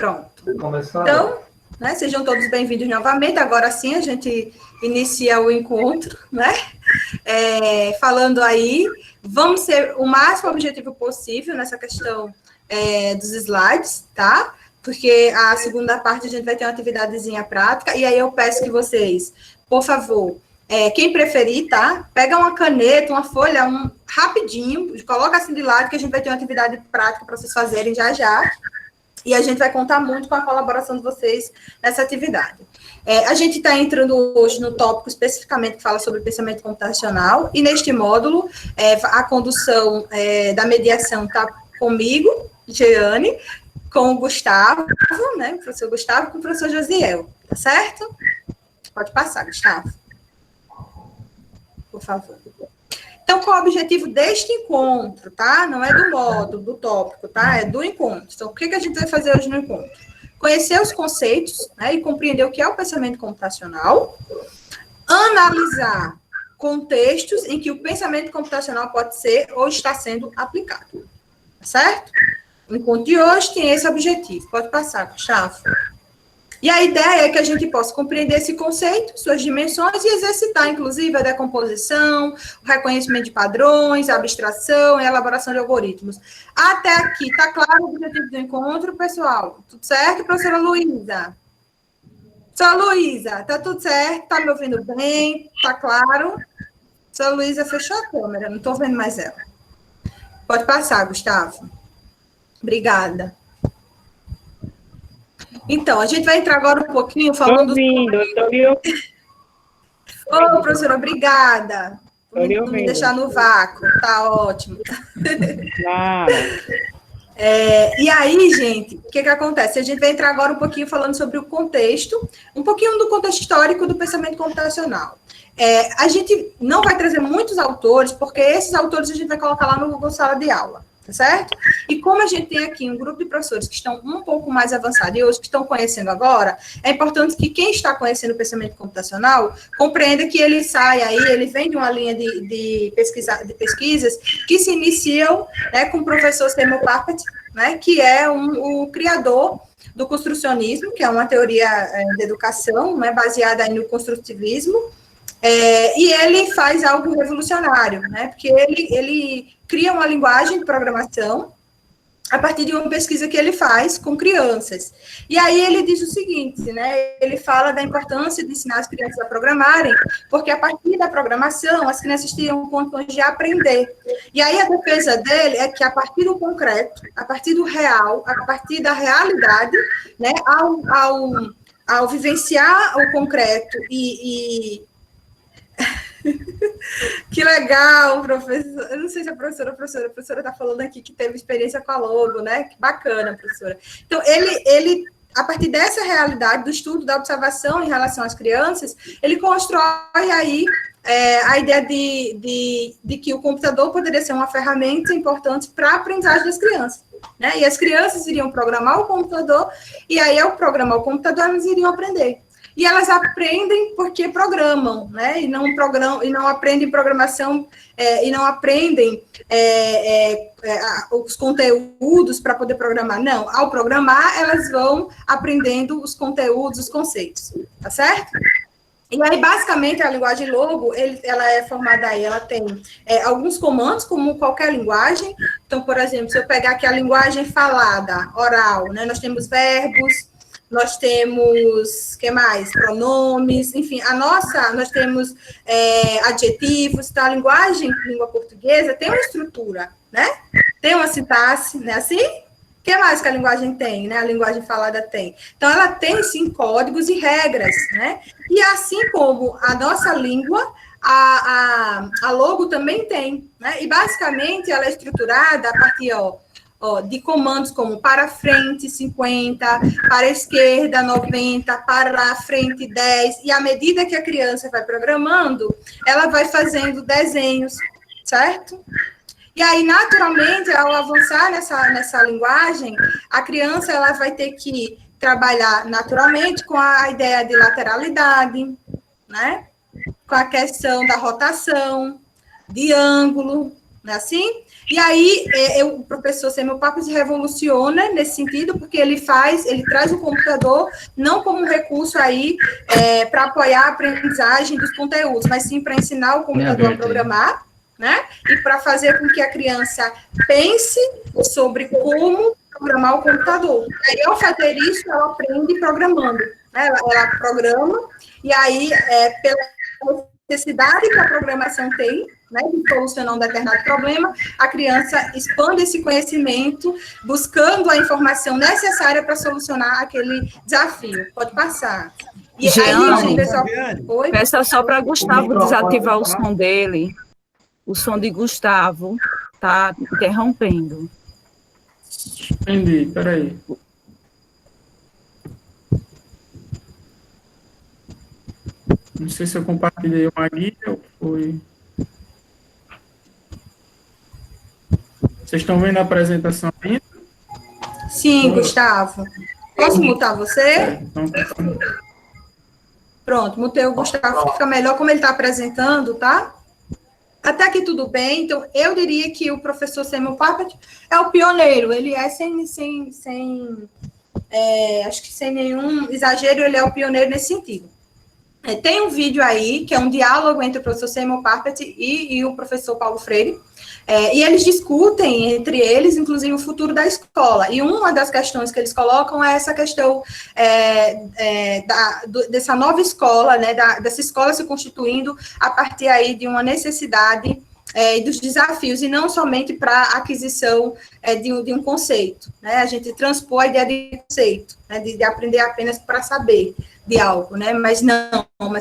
Pronto. Então, né, sejam todos bem-vindos novamente. Agora sim, a gente inicia o encontro, né? Falando aí, vamos ser o máximo objetivo possível nessa questão dos slides, tá? Porque a segunda parte a gente vai ter uma atividadezinha prática, e aí eu peço que vocês, por favor, quem preferir, tá? Pega uma caneta, uma folha, rapidinho, coloca assim de lado, que a gente vai ter uma atividade prática para vocês fazerem já. E a gente vai contar muito com a colaboração de vocês nessa atividade. A gente está entrando hoje no tópico especificamente que fala sobre pensamento computacional, e neste módulo, a condução da mediação está comigo, Jeane, com o Gustavo, né, o professor Gustavo, com o professor Josiel, tá certo? Pode passar, Gustavo. Por favor. Então, qual é o objetivo deste encontro, tá? Não é do módulo, do tópico, tá? É do encontro. Então, o que a gente vai fazer hoje no encontro? Conhecer os conceitos, né, e compreender o que é o pensamento computacional, analisar contextos em que o pensamento computacional pode ser ou está sendo aplicado, tá certo? O encontro de hoje tem esse objetivo. Pode passar, Gustavo. E a ideia é que a gente possa compreender esse conceito, suas dimensões, e exercitar, inclusive, a decomposição, o reconhecimento de padrões, a abstração e a elaboração de algoritmos. Até aqui, está claro o objetivo do encontro, pessoal? Tudo certo, professora Luísa? Professora Luísa, está tudo certo? Está me ouvindo bem? Está claro? Professora Luísa fechou a câmera, não estou vendo mais ela. Pode passar, Gustavo. Obrigada. Então, a gente vai entrar agora um pouquinho falando... Estou me ouvindo. Ô, professora, obrigada. Não me deixar no vácuo, tá ótimo. Claro. E aí, gente, o que acontece? A gente vai entrar agora um pouquinho falando sobre o contexto, um pouquinho do contexto histórico do pensamento computacional. A gente não vai trazer muitos autores, porque esses autores a gente vai colocar lá no Google Sala de Aula. Tá certo? E como a gente tem aqui um grupo de professores que estão um pouco mais avançados e outros que estão conhecendo agora, é importante que quem está conhecendo o pensamento computacional compreenda que ele sai aí, ele vem de uma linha de pesquisas que se iniciam, né, com o professor Seymour Papert, né, que é o criador do construcionismo, que é uma teoria de educação, né, baseada aí no construtivismo. E ele faz algo revolucionário, né? Porque ele cria uma linguagem de programação a partir de uma pesquisa que ele faz com crianças. E aí ele diz o seguinte, né? Ele fala da importância de ensinar as crianças a programarem, porque a partir da programação as crianças teriam condições de aprender. E aí a defesa dele é que a partir do concreto, a partir do real, a partir da realidade, né? Ao vivenciar o concreto Que legal, professor. Eu não sei se a professora está falando aqui que teve experiência com a Logo, né? Que bacana, professora. Então, ele a partir dessa realidade, do estudo, da observação em relação às crianças, ele constrói aí a ideia de que o computador poderia ser uma ferramenta importante para a aprendizagem das crianças. Né? E as crianças iriam programar o computador, e aí, ao programar o computador, elas iriam aprender. E elas aprendem porque programam, né? E não aprendem programação, e não aprendem os conteúdos para poder programar. Não, ao programar, elas vão aprendendo os conteúdos, os conceitos, tá certo? E aí, basicamente, a linguagem Logo, ela é formada aí, ela tem alguns comandos, como qualquer linguagem. Então, por exemplo, se eu pegar aqui a linguagem falada, oral, né? Nós temos verbos, nós temos, que mais? Pronomes, enfim, nós temos adjetivos, então a linguagem, língua portuguesa, tem uma estrutura, né? Tem uma sintaxe, né? Assim? O que mais que a linguagem tem, né? A linguagem falada tem. Então, ela tem, sim, códigos e regras, né? E assim como a nossa língua, a Logo também tem, né? E, basicamente, ela é estruturada a partir, de comandos como para frente 50, para a esquerda 90, para a frente 10, e à medida que a criança vai programando, ela vai fazendo desenhos, certo? E aí, naturalmente, ao avançar nessa linguagem, a criança ela vai ter que trabalhar naturalmente com a ideia de lateralidade, com a questão da rotação, de ângulo, não é assim? E aí, o professor Samuel Papert revoluciona nesse sentido, porque ele traz o computador não como um recurso aí para apoiar a aprendizagem dos conteúdos, mas sim para ensinar o computador a programar, né? E para fazer com que a criança pense sobre como programar o computador. E aí, ao fazer isso, ela aprende programando, né? Ela programa, e aí, pela necessidade que a programação tem, né, de solucionar um determinado problema, a criança expande esse conhecimento, buscando a informação necessária para solucionar aquele desafio. Pode passar. E Jeane, aí, pessoal, peça só para Gustavo desativar o som dele. O som de Gustavo está interrompendo. Entendi, peraí. Não sei se eu compartilhei uma guia ou foi... Vocês estão vendo a apresentação ainda? Sim, Gustavo. Posso mutar você? Então, pronto, mutei o Gustavo, fica melhor como ele está apresentando, tá? Até aqui tudo bem. Então, eu diria que o professor Samuel Papert é o pioneiro. Ele é acho que sem nenhum exagero, ele é o pioneiro nesse sentido. Tem um vídeo aí, que é um diálogo entre o professor Samuel Papert e o professor Paulo Freire, e eles discutem entre eles, inclusive, o futuro da escola. E uma das questões que eles colocam é essa questão dessa nova escola, né, dessa escola se constituindo a partir aí de uma necessidade dos desafios, e não somente para a aquisição de um conceito, né? A gente transpor a ideia de conceito, né? de aprender apenas para saber de algo, né? Mas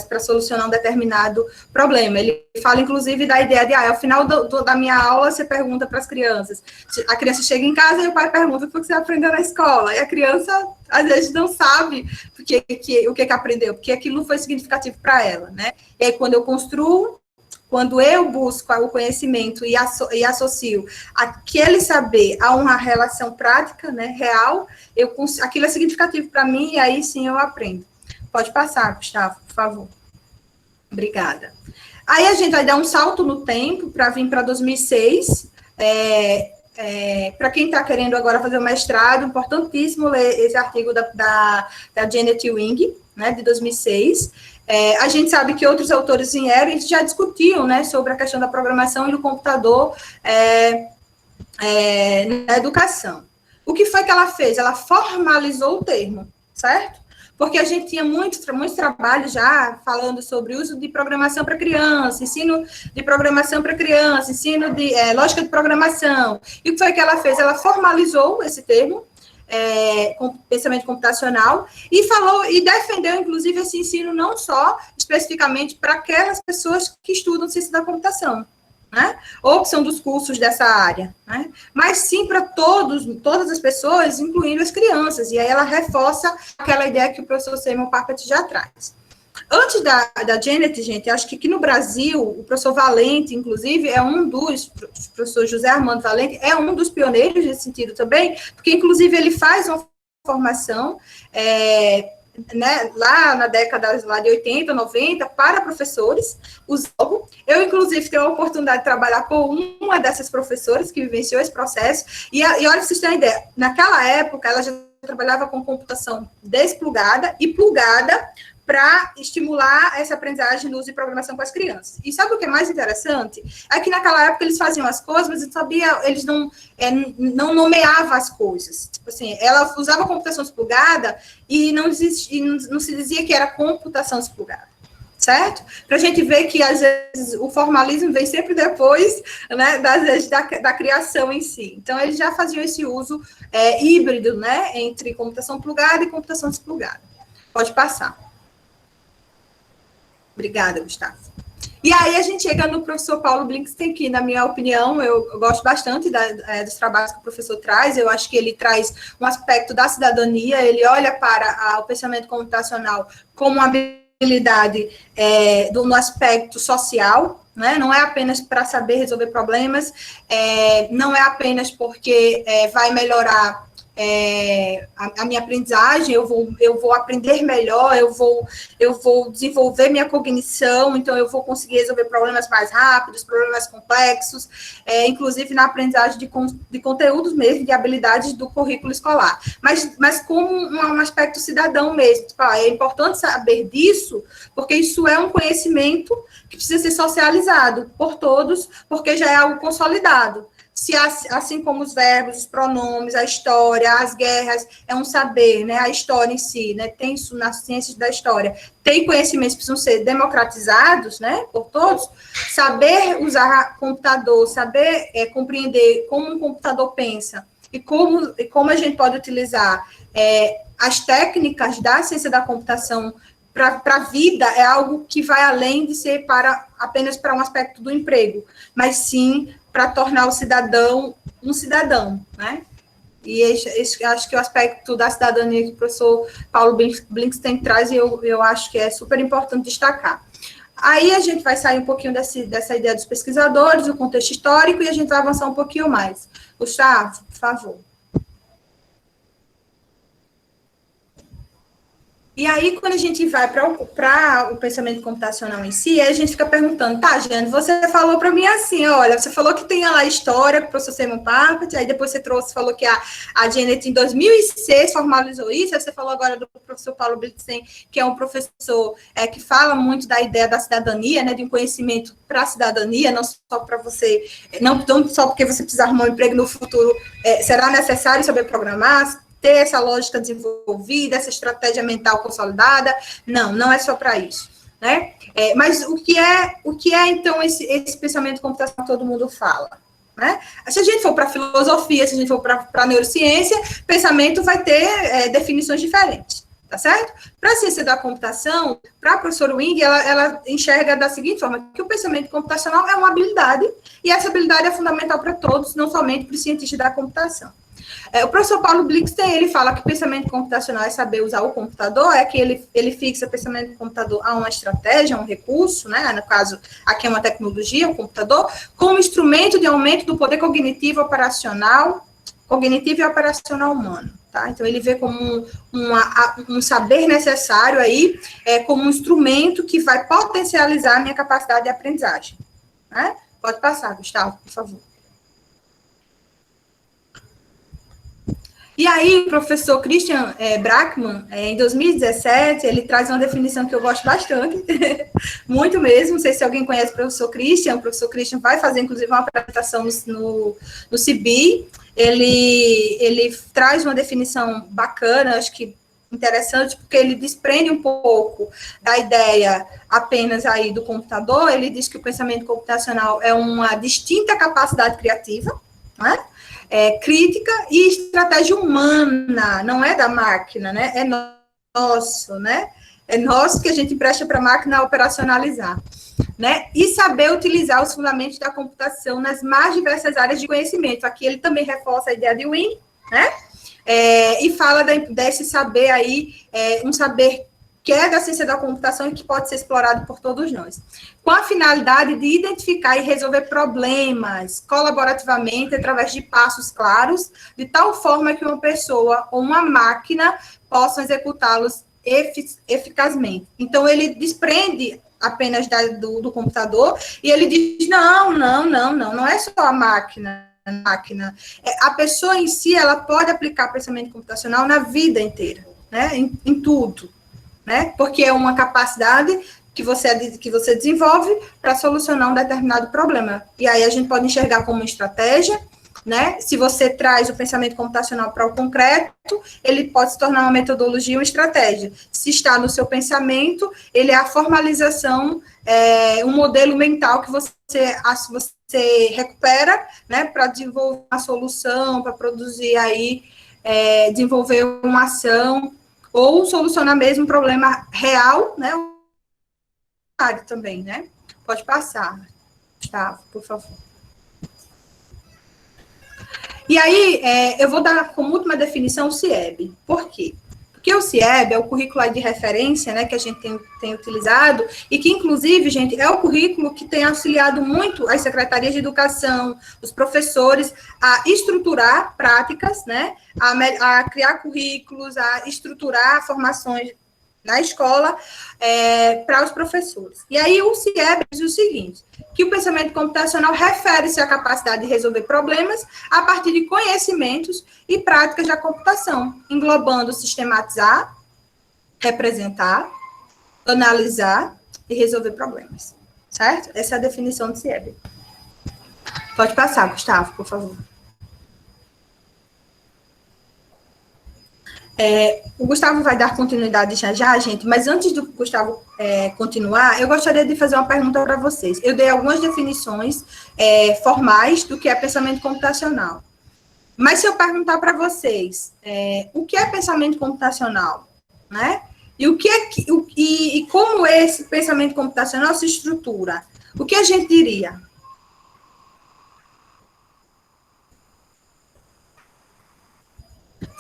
para solucionar um determinado problema. Ele fala, inclusive, da ideia de, ao final da minha aula, você pergunta para as crianças, a criança chega em casa e o pai pergunta o que você aprendeu na escola, e a criança, às vezes, não sabe o que aprendeu, porque aquilo não foi significativo para ela, né? E aí, quando eu construo, quando eu busco o conhecimento e associo aquele saber a uma relação prática, né, real, aquilo é significativo para mim, e aí sim eu aprendo. Pode passar, Gustavo, por favor. Obrigada. Aí a gente vai dar um salto no tempo para vir para 2006. Para quem está querendo agora fazer o mestrado, importantíssimo ler esse artigo da Janet Wing, né, de 2006. A gente sabe que outros autores vieram e já discutiam, né, sobre a questão da programação e do computador na educação. O que foi que ela fez? Ela formalizou o termo, certo? Porque a gente tinha muitos trabalhos já falando sobre o uso de programação para criança, ensino de programação para criança, ensino de lógica de programação. E o que foi que ela fez? Ela formalizou esse termo, com pensamento computacional, e defendeu, inclusive, esse ensino não só especificamente para aquelas pessoas que estudam ciência da computação, né? Ou que são dos cursos dessa área, né? Mas sim para todas as pessoas, incluindo as crianças, e aí ela reforça aquela ideia que o professor Samuel Papert já traz. Antes da Janet, gente, acho que aqui no Brasil, o professor Valente, inclusive, o professor José Armando Valente, é um dos pioneiros nesse sentido também, porque, inclusive, ele faz uma formação, né, lá na década de 80, 90, para professores. Eu, inclusive, tenho a oportunidade de trabalhar com uma dessas professoras que vivenciou esse processo, e olha, para vocês terem ideia, naquela época, ela já trabalhava com computação desplugada e plugada para estimular essa aprendizagem no uso de programação com as crianças. E sabe o que é mais interessante? É que naquela época eles faziam as coisas, mas eles não nomeavam as coisas. Tipo assim, ela usava computação desplugada e não se dizia que era computação desplugada, certo? Para a gente ver que, às vezes, o formalismo vem sempre depois, né, da criação em si. Então, eles já faziam esse uso híbrido, né, entre computação plugada e computação desplugada. Pode passar. Obrigada, Gustavo. E aí a gente chega no professor Paulo Blinkenstein, que, na minha opinião, eu gosto bastante dos trabalhos que o professor traz. Eu acho que ele traz um aspecto da cidadania, ele olha para o pensamento computacional como uma habilidade no aspecto social, né? Não é apenas para saber resolver problemas, não é apenas porque vai melhorar a minha aprendizagem, eu vou aprender melhor, eu vou desenvolver minha cognição, então eu vou conseguir resolver problemas mais rápidos, problemas complexos, inclusive na aprendizagem de conteúdos mesmo, de habilidades do currículo escolar. Mas como um aspecto cidadão mesmo. Tipo, é importante saber disso, porque isso é um conhecimento que precisa ser socializado por todos, porque já é algo consolidado. Se assim como os verbos, os pronomes, a história, as guerras, é um saber, né? A história em si, né? Tem isso nas ciências da história. Tem conhecimentos que precisam ser democratizados, né? Por todos. Saber usar computador, saber compreender como um computador pensa e como a gente pode utilizar as técnicas da ciência da computação para a vida é algo que vai além de ser apenas para um aspecto do emprego, mas sim para tornar o cidadão um cidadão, né? E acho que o aspecto da cidadania que o professor Paulo Blinkenstein traz, eu acho que é super importante destacar. Aí a gente vai sair um pouquinho dessa ideia dos pesquisadores, do contexto histórico, e a gente vai avançar um pouquinho mais. Gustavo, por favor. E aí, quando a gente vai para o pensamento computacional em si, a gente fica perguntando, tá, Jane, você falou para mim assim, olha, você falou que tem lá a história com o professor Simon Papert, aí depois você falou que a Janet em 2006 formalizou isso, aí você falou agora do professor Paulo Blinkenstein, que é um professor que fala muito da ideia da cidadania, né, de um conhecimento para a cidadania, não só para você, não só porque você precisar arrumar um emprego no futuro, será necessário saber programar, ter essa lógica desenvolvida, essa estratégia mental consolidada, não é só para isso, né? Mas o que é então esse pensamento computacional que todo mundo fala, né? Se a gente for para filosofia, se a gente for para neurociência, pensamento vai ter definições diferentes, tá certo? Para a ciência da computação, para a professora Wing, ela enxerga da seguinte forma, que o pensamento computacional é uma habilidade, e essa habilidade é fundamental para todos, não somente para os cientistas da computação. O professor Paulo Blinkenstein, ele fala que o pensamento computacional é saber usar o computador, é que ele fixa o pensamento computador a uma estratégia, a um recurso, né? No caso, aqui é uma tecnologia, o computador, como instrumento de aumento do poder cognitivo e operacional humano, tá? Então, ele vê como um saber necessário aí, como um instrumento que vai potencializar a minha capacidade de aprendizagem, né? Pode passar, Gustavo, por favor. E aí, o professor Christian Brackmann, em 2017, ele traz uma definição que eu gosto bastante, muito mesmo, não sei se alguém conhece o professor Christian vai fazer, inclusive, uma apresentação no CIBI, ele traz uma definição bacana, acho que interessante, porque ele desprende um pouco da ideia apenas aí do computador, ele diz que o pensamento computacional é uma distinta capacidade criativa, né? Crítica e estratégia humana, não é da máquina, né? É nosso, né? É nosso que a gente empresta para a máquina operacionalizar, né? E saber utilizar os fundamentos da computação nas mais diversas áreas de conhecimento. Aqui ele também reforça a ideia de Wing, né? E fala desse saber aí, um saber que é da ciência da computação e que pode ser explorado por todos nós, com a finalidade de identificar e resolver problemas colaborativamente através de passos claros, de tal forma que uma pessoa ou uma máquina possam executá-los eficazmente. Então, ele desprende apenas do computador e ele diz, não é só a máquina. A pessoa em si, ela pode aplicar pensamento computacional na vida inteira, né? Em tudo. Né? Porque é uma capacidade que você desenvolve para solucionar um determinado problema. E aí a gente pode enxergar como uma estratégia, né? Se você traz o pensamento computacional para o concreto, ele pode se tornar uma metodologia, uma estratégia. Se está no seu pensamento, ele é a formalização, um modelo mental que você recupera, né? Para desenvolver uma solução, para produzir aí, desenvolver uma ação, ou solucionar mesmo um problema real, né? Também, né? Pode passar, Gustavo, por favor. E aí, eu vou dar como última definição o CIEB. Por quê? Porque o CIEB é o currículo de referência, né, que a gente tem utilizado, e que, inclusive, gente, é o currículo que tem auxiliado muito as secretarias de educação, os professores, a estruturar práticas, né, a criar currículos, a estruturar formações na escola, para os professores. E aí o CIEB diz o seguinte, que o pensamento computacional refere-se à capacidade de resolver problemas a partir de conhecimentos e práticas da computação, englobando sistematizar, representar, analisar e resolver problemas. Certo? Essa é a definição do CIEB. Pode passar, Gustavo, por favor. O Gustavo vai dar continuidade já, gente, mas antes do Gustavo continuar, eu gostaria de fazer uma pergunta para vocês. Eu dei algumas definições formais do que é pensamento computacional. Mas se eu perguntar para vocês o que é pensamento computacional, né? E como esse pensamento computacional se estrutura, o que a gente diria?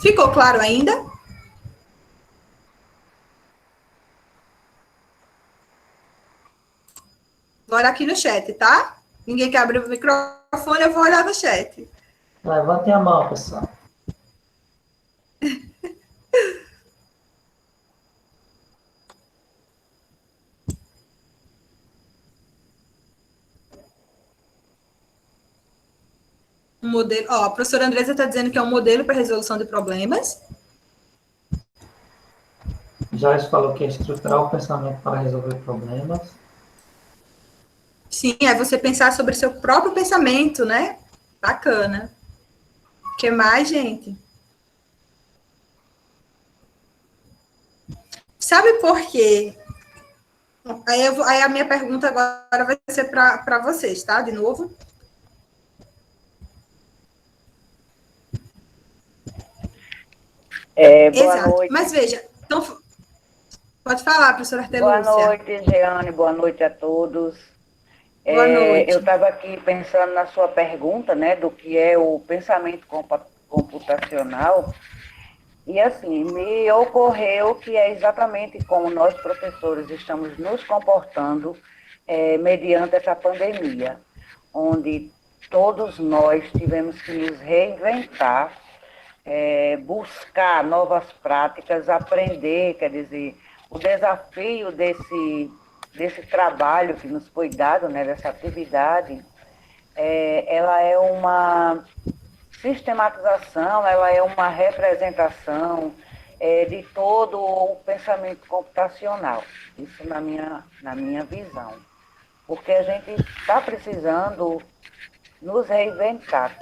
Ficou claro ainda? Bora aqui no chat, tá? Ninguém quer abrir o microfone, eu vou olhar no chat. Levantem a mão, pessoal. Um modelo, a professora Andresa está dizendo que é um modelo para resolução de problemas. Joyce falou que é estruturar o pensamento para resolver problemas. Sim, é você pensar sobre seu próprio pensamento, né? Bacana. O que mais, gente? Sabe por quê? Aí a minha pergunta agora vai ser para vocês, tá? De novo. Boa noite. Mas veja, então, pode falar, professora Artelúcia. Boa noite, Jeane, boa noite a todos. Boa noite. Eu estava aqui pensando na sua pergunta, né, do que é o pensamento computacional, e assim, me ocorreu que é exatamente como nós, professores, estamos nos comportando mediante essa pandemia, onde todos nós tivemos que nos reinventar, buscar novas práticas, aprender, quer dizer, o desafio desse trabalho que nos foi dado, né, dessa atividade, ela é uma sistematização, ela é uma representação de todo o pensamento computacional, isso na minha visão, porque a gente está precisando nos reinventar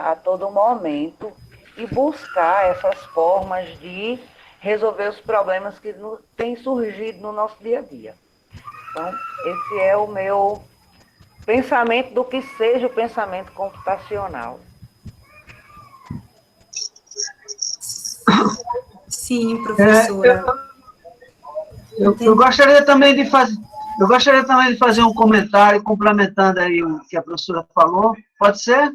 a todo momento e buscar essas formas de resolver os problemas que têm surgido no nosso dia a dia. Então, esse é o meu pensamento do que seja o pensamento computacional. Sim, professora. Eu gostaria também de fazer um comentário complementando aí o que a professora falou. Pode ser?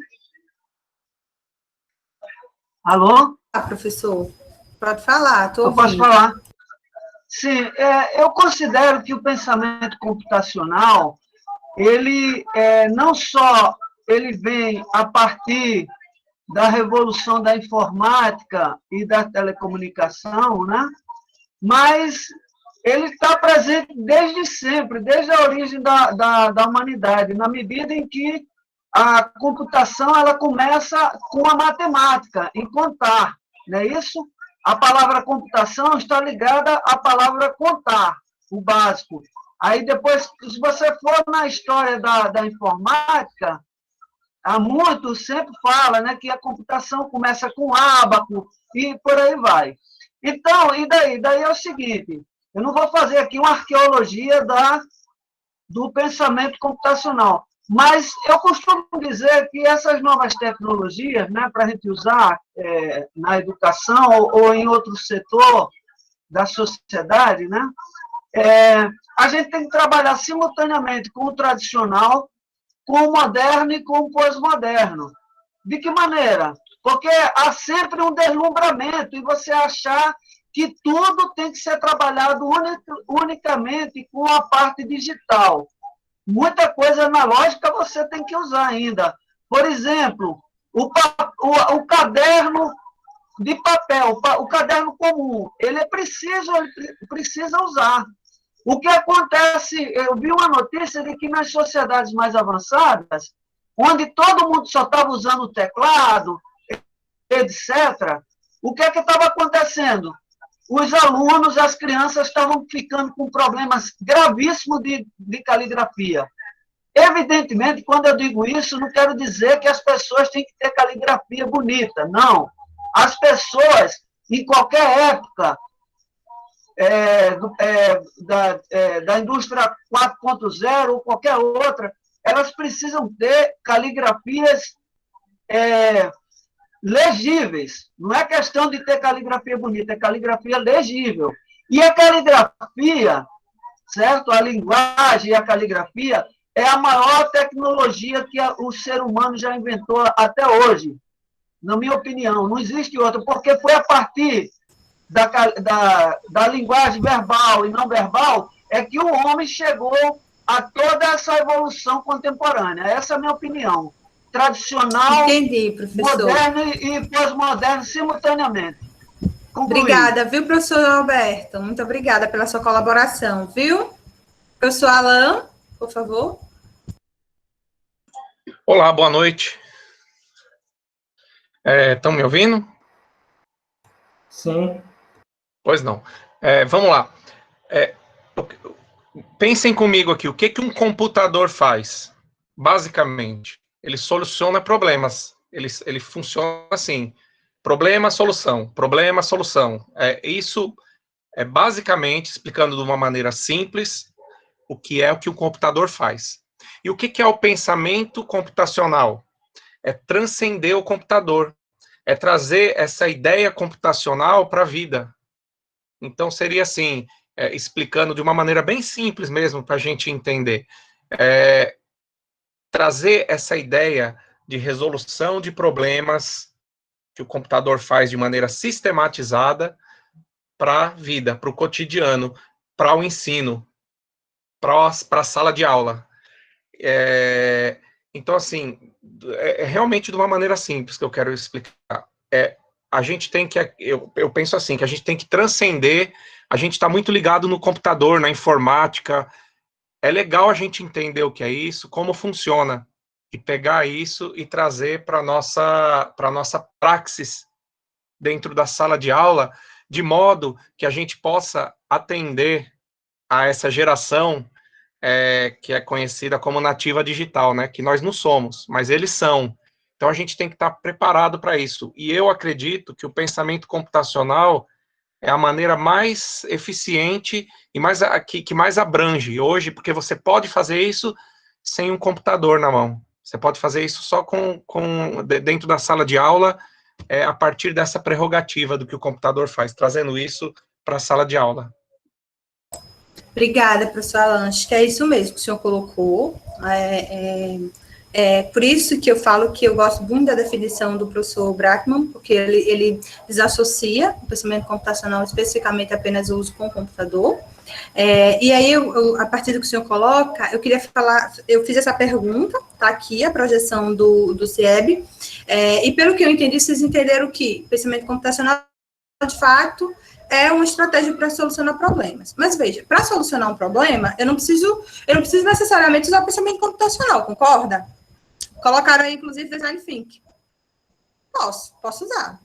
Alô? Professor, pode falar, estou ouvindo. Posso falar? Sim, eu considero que o pensamento computacional, ele não só ele vem a partir da revolução da informática e da telecomunicação, né? Mas ele está presente desde sempre, desde a origem da humanidade, na medida em que a computação ela começa com a matemática, em contar, não é isso? A palavra computação está ligada à palavra contar, o básico. Aí depois, se você for na história da informática, há muito sempre fala, né, que a computação começa com ábaco e por aí vai. Então, e daí? Daí é o seguinte, eu não vou fazer aqui uma arqueologia do pensamento computacional, mas eu costumo dizer que essas novas tecnologias, né, para a gente usar na educação ou em outro setor da sociedade, né, a gente tem que trabalhar simultaneamente com o tradicional, com o moderno e com o pós-moderno. De que maneira? Porque há sempre um deslumbramento e você achar que tudo tem que ser trabalhado unicamente com a parte digital. Muita coisa analógica você tem que usar ainda. Por exemplo, o caderno de papel, o caderno comum, ele precisa usar. O que acontece, eu vi uma notícia de que nas sociedades mais avançadas, onde todo mundo só estava usando o teclado, etc., o que estava acontecendo? Os alunos, as crianças estavam ficando com problemas gravíssimos de caligrafia. Evidentemente, quando eu digo isso, não quero dizer que as pessoas têm que ter caligrafia bonita, não. As pessoas, em qualquer época da indústria 4.0 ou qualquer outra, elas precisam ter caligrafias legíveis. Não é questão de ter caligrafia bonita, é caligrafia legível. E a caligrafia, certo? A linguagem e a caligrafia é a maior tecnologia que o ser humano já inventou até hoje, na minha opinião. Não existe outra, porque foi a partir da linguagem verbal e não verbal é que o homem chegou a toda essa evolução contemporânea. Essa é a minha opinião. Tradicional, Entendi, professor. moderno e pós-moderno simultaneamente. Concluí. Obrigada, viu, professor Alberto? Muito obrigada pela sua colaboração, viu? Professor Alan, por favor. Olá, boa noite. Estão me ouvindo? Sim. Pois não. Vamos lá. Pensem comigo aqui, o que um computador faz? Basicamente, ele soluciona problemas. Ele funciona assim. Problema, solução. Problema, solução. Isso é basicamente, explicando de uma maneira simples, o que o computador faz. E o que é o pensamento computacional? É transcender o computador. É trazer essa ideia computacional para a vida. Então, seria assim, explicando de uma maneira bem simples mesmo, para a gente entender. Trazer essa ideia de resolução de problemas que o computador faz de maneira sistematizada para a vida, para o cotidiano, para o ensino, para a sala de aula. Então, assim, realmente de uma maneira simples que eu quero explicar. A gente tem que, eu penso assim, que a gente tem que transcender, a gente está muito ligado no computador, na informática. É legal a gente entender o que é isso, como funciona, e pegar isso e trazer para a nossa praxis dentro da sala de aula, de modo que a gente possa atender a essa geração que é conhecida como nativa digital, né? Que nós não somos, mas eles são. Então, a gente tem que estar preparado para isso. E eu acredito que o pensamento computacional é a maneira mais eficiente e que mais abrange hoje, porque você pode fazer isso sem um computador na mão. Você pode fazer isso só dentro da sala de aula, a partir dessa prerrogativa do que o computador faz, trazendo isso para a sala de aula. Obrigada, professor Alan. Acho que é isso mesmo que o senhor colocou. Por isso que eu falo que eu gosto muito da definição do professor Brackman, porque ele desassocia o pensamento computacional especificamente apenas o uso com o computador. E aí, a partir do que o senhor coloca, eu queria falar, eu fiz essa pergunta, está aqui a projeção do CIEB, e pelo que eu entendi, vocês entenderam que pensamento computacional, de fato, é uma estratégia para solucionar problemas. Mas veja, para solucionar um problema, eu não preciso necessariamente usar o pensamento computacional, concorda? Colocaram aí, inclusive, design thinking. Posso usar.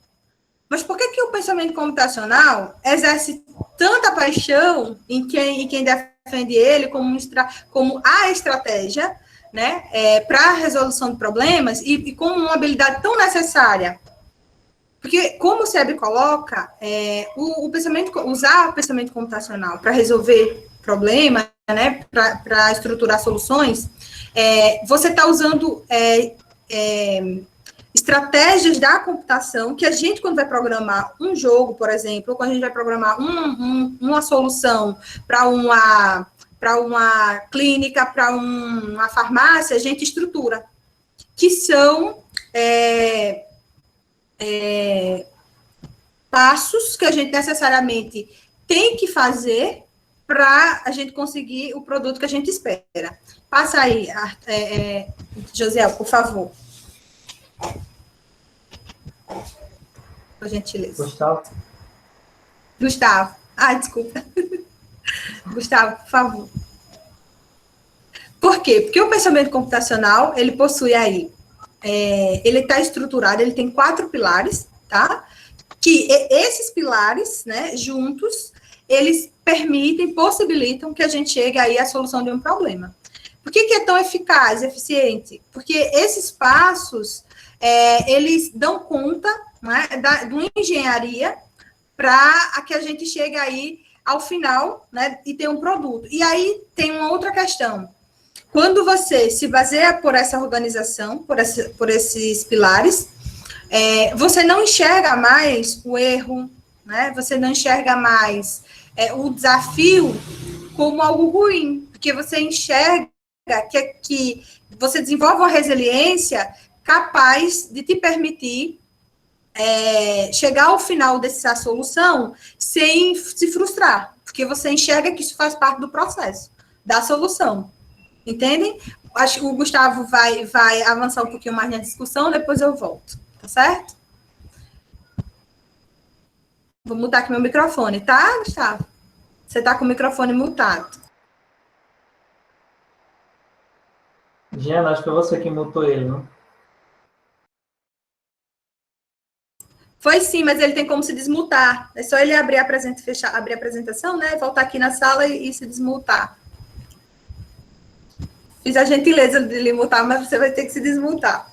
Mas por que o pensamento computacional exerce tanta paixão em quem defende ele como a estratégia, né, para a resolução de problemas e como uma habilidade tão necessária? Porque, como o SEB coloca, usar o pensamento computacional para resolver problemas, né, para estruturar soluções, você está usando estratégias da computação que a gente, quando vai programar um jogo, por exemplo, ou quando a gente vai programar uma solução para uma clínica, para uma farmácia, a gente estrutura, que são passos que a gente necessariamente tem que fazer para a gente conseguir o produto que a gente espera. Passa aí, Josiel, por favor. Por gentileza. Gustavo. Desculpa. Gustavo, por favor. Por quê? Porque o pensamento computacional, ele possui aí, ele está estruturado, ele tem 4 pilares, tá? Que esses pilares, né, juntos, eles permitem, possibilitam que a gente chegue aí à solução de um problema. Por que é tão eficaz, eficiente? Porque esses passos, eles dão conta, né, de uma engenharia para que a gente chegue aí ao final, né, e ter um produto. E aí tem uma outra questão. Quando você se baseia por essa organização, por esses pilares, você não enxerga mais o erro, né? Você não enxerga mais o desafio como algo ruim, porque você enxerga que você desenvolve uma resiliência capaz de te permitir chegar ao final dessa solução sem se frustrar, porque você enxerga que isso faz parte do processo, da solução. Entendem? Acho que o Gustavo vai avançar um pouquinho mais na discussão, depois eu volto. Tá certo? Vou mutar aqui meu microfone, tá, Gustavo? Você tá com o microfone mutado. Giana, acho que foi você que mutou ele, não? Foi sim, mas ele tem como se desmutar. É só ele abrir a apresentação, né? Voltar aqui na sala e se desmutar. Fiz a gentileza de lhe mutar, mas você vai ter que se desmutar.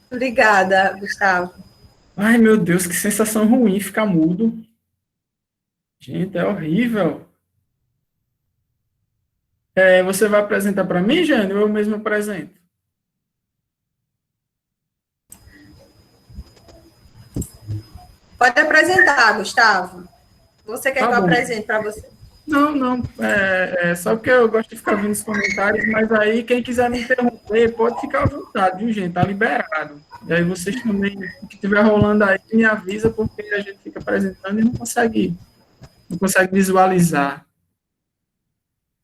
Obrigada, Gustavo. Ai, meu Deus, que sensação ruim ficar mudo. Gente, é horrível. Você vai apresentar para mim, Jane, ou eu mesmo apresento? Pode apresentar, Gustavo. Você quer que eu apresente para você? Não. Só porque eu gosto de ficar vendo os comentários, mas aí quem quiser me interromper, pode ficar à vontade, viu, gente? Tá liberado. E aí vocês também, o que estiver rolando aí, me avisa, porque a gente fica apresentando e não consegue visualizar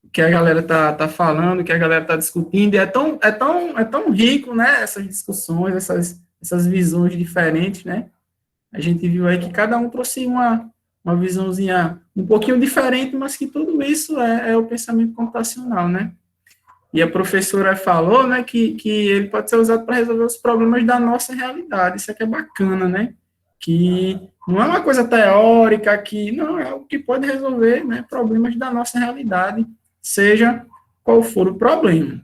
o que a galera tá falando, o que a galera tá discutindo. E é tão rico, né, essas discussões, essas visões diferentes, né? A gente viu aí que cada um trouxe uma visãozinha um pouquinho diferente, mas que tudo isso é o pensamento computacional, né? E a professora falou, né, que ele pode ser usado para resolver os problemas da nossa realidade. Isso aqui é bacana, né? Que não é uma coisa teórica, não, é algo que pode resolver, né, problemas da nossa realidade, seja qual for o problema,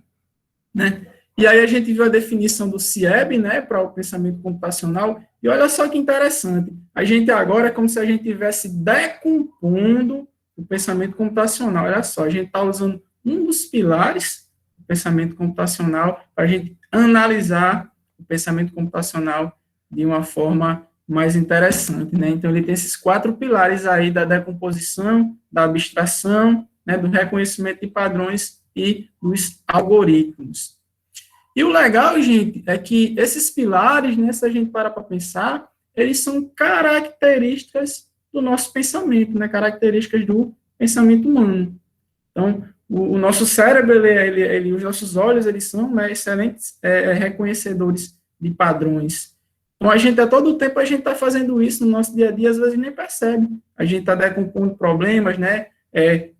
né? E aí a gente viu a definição do CIEB, né, para o pensamento computacional, e olha só que interessante, a gente agora é como se a gente estivesse decompondo o pensamento computacional. Olha só, a gente está usando um dos pilares do pensamento computacional para a gente analisar o pensamento computacional de uma forma mais interessante, né? Então, ele tem esses 4 pilares aí da decomposição, da abstração, né, do reconhecimento de padrões e dos algoritmos. E o legal, gente, é que esses pilares, né, se a gente parar para pensar, eles são características do nosso pensamento, né, características do pensamento humano. Então, o nosso cérebro, os nossos olhos, eles são, né, excelentes reconhecedores de padrões. Então, a todo o tempo, a gente está fazendo isso no nosso dia a dia, às vezes nem percebe. A gente está decompondo problemas, né,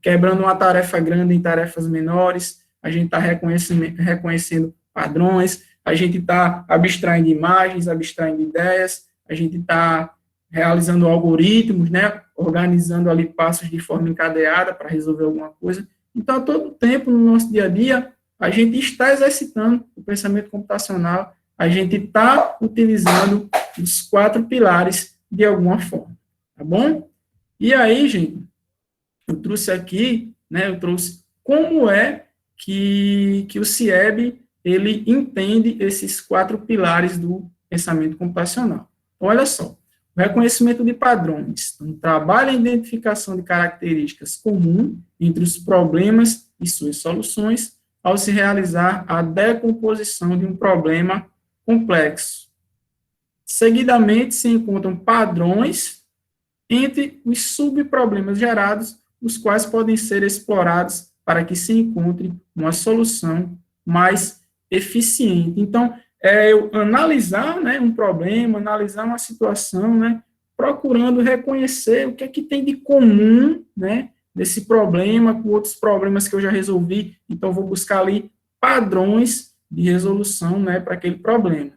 quebrando uma tarefa grande em tarefas menores, a gente está reconhecendo padrões, a gente está abstraindo imagens, abstraindo ideias, a gente está realizando algoritmos, né, organizando ali passos de forma encadeada para resolver alguma coisa. Então, a todo tempo, no nosso dia a dia, a gente está exercitando o pensamento computacional, a gente está utilizando os 4 pilares de alguma forma, tá bom? E aí, gente, eu trouxe aqui, né, como é que o CIEB, ele entende esses 4 pilares do pensamento computacional. Então, olha só, o reconhecimento de padrões, então, trabalha a identificação de características comuns entre os problemas e suas soluções, ao se realizar a decomposição de um problema complexo. Seguidamente, se encontram padrões, entre os subproblemas gerados, os quais podem ser explorados para que se encontre uma solução mais eficiente. Então, eu analisar, né, um problema, analisar uma situação, né, procurando reconhecer o que é que tem de comum, né, desse problema com outros problemas que eu já resolvi. Então, vou buscar ali padrões de resolução, né, para aquele problema.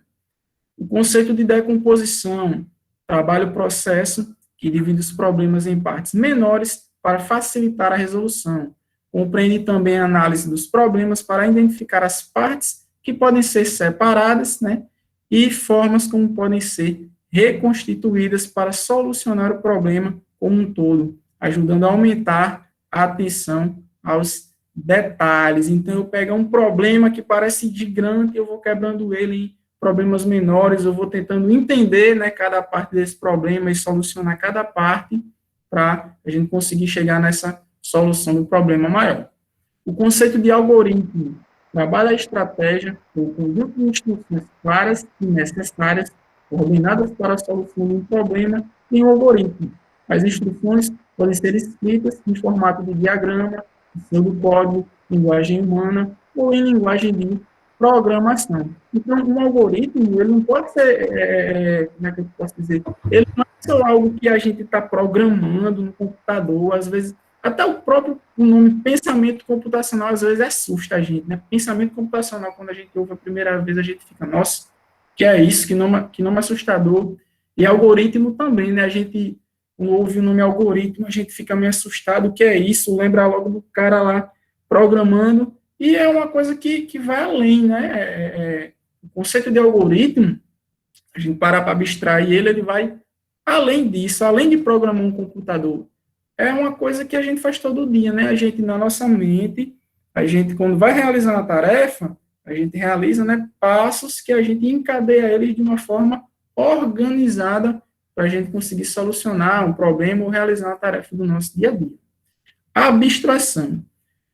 O conceito de decomposição trabalha o processo que divide os problemas em partes menores para facilitar a resolução. Compreende também a análise dos problemas para identificar as partes que podem ser separadas, né, e formas como podem ser reconstituídas para solucionar o problema como um todo, ajudando a aumentar a atenção aos detalhes. Então, eu pego um problema que parece gigante, eu vou quebrando ele em problemas menores, eu vou tentando entender, né, cada parte desse problema e solucionar cada parte para a gente conseguir chegar nessa solução do problema maior. O conceito de algoritmo trabalha a estratégia ou conjunto de instruções claras e necessárias, coordenadas para a solução de um problema em um algoritmo. As instruções podem ser escritas em formato de diagrama, pseudocódigo, linguagem humana ou em linguagem de programação. Então, um algoritmo, ele não pode ser, como é que eu posso dizer? Ele não é só algo que a gente está programando no computador, às vezes, até o próprio nome pensamento computacional, às vezes, assusta a gente, né? Pensamento computacional, quando a gente ouve a primeira vez, a gente fica, nossa, que é isso, que nome assustador. E algoritmo também, né? A gente, quando ouve o nome algoritmo, a gente fica meio assustado, o que é isso? Lembra logo do cara lá programando, e é uma coisa que vai além, né? O conceito de algoritmo, a gente parar para abstrair ele vai além disso, além de programar um computador. É uma coisa que a gente faz todo dia, né? A gente, na nossa mente, a gente, quando vai realizar uma tarefa, a gente realiza, né, passos que a gente encadeia eles de uma forma organizada para a gente conseguir solucionar um problema ou realizar uma tarefa do nosso dia a dia. A abstração.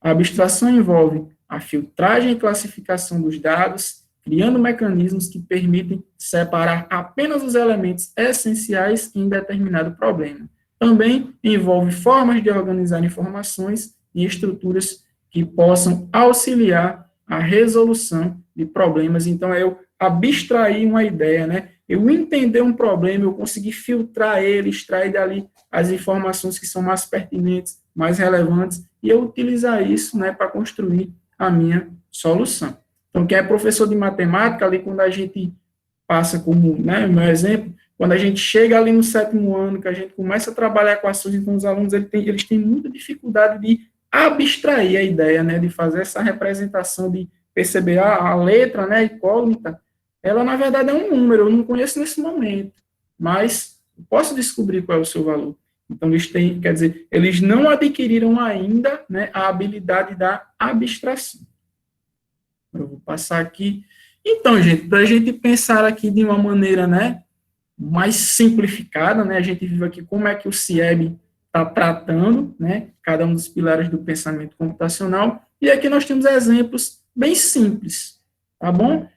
A abstração envolve a filtragem e classificação dos dados, criando mecanismos que permitem separar apenas os elementos essenciais em determinado problema. Também envolve formas de organizar informações e estruturas que possam auxiliar a resolução de problemas. Então, é eu abstrair uma ideia, né? Eu entender um problema, eu conseguir filtrar ele, extrair dali as informações que são mais pertinentes, mais relevantes, e eu utilizar isso, né, para construir a minha solução. Então, quem é professor de matemática, ali quando a gente passa como, né, meu exemplo, quando a gente chega ali no 7º ano, que a gente começa a trabalhar com ações, então os alunos eles têm muita dificuldade de abstrair a ideia, né, de fazer essa representação, de perceber a letra, né, incógnita, ela na verdade é um número, eu não conheço nesse momento, mas eu posso descobrir qual é o seu valor. Então eles têm, quer dizer, eles não adquiriram ainda, né, a habilidade da abstração. Eu vou passar aqui. Então, gente, para a gente pensar aqui de uma maneira, né, mais simplificada, né, a gente viu aqui como é que o CIEB está tratando, né, cada um dos pilares do pensamento computacional, e aqui nós temos exemplos bem simples, tá bom?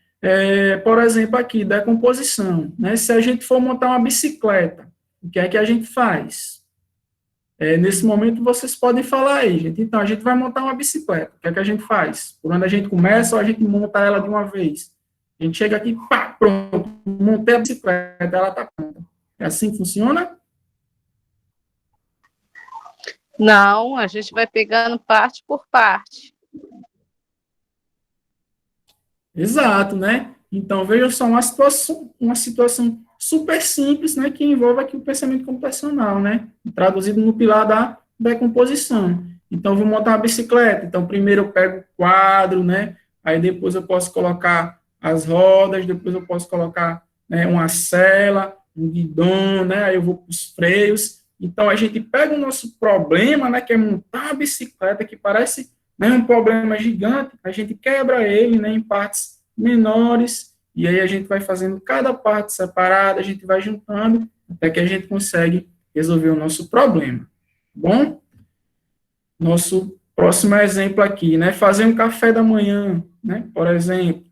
Por exemplo, aqui, decomposição, né, se a gente for montar uma bicicleta, o que é que a gente faz? Nesse momento, vocês podem falar aí, gente, então, a gente vai montar uma bicicleta, o que é que a gente faz? Por onde a gente começa ou a gente monta ela de uma vez? A gente chega aqui, pá, pronto, montei a bicicleta, ela está pronta. É assim que funciona? Não, a gente vai pegando parte por parte. Exato, né? Então, veja só, uma situação super simples, né, que envolve aqui o pensamento computacional, né, traduzido no pilar da decomposição. Então, vou montar uma bicicleta. Então, primeiro eu pego o quadro, né, aí depois eu posso colocar as rodas, depois eu posso colocar, né, uma sela, um guidão, né, aí eu vou para os freios. Então, a gente pega o nosso problema, né, que é montar uma bicicleta, que parece, né, um problema gigante, a gente quebra ele, né, em partes menores, e aí a gente vai fazendo cada parte separada, a gente vai juntando, até que a gente consegue resolver o nosso problema. Bom? Nosso próximo exemplo aqui, né, fazer um café da manhã, né, por exemplo.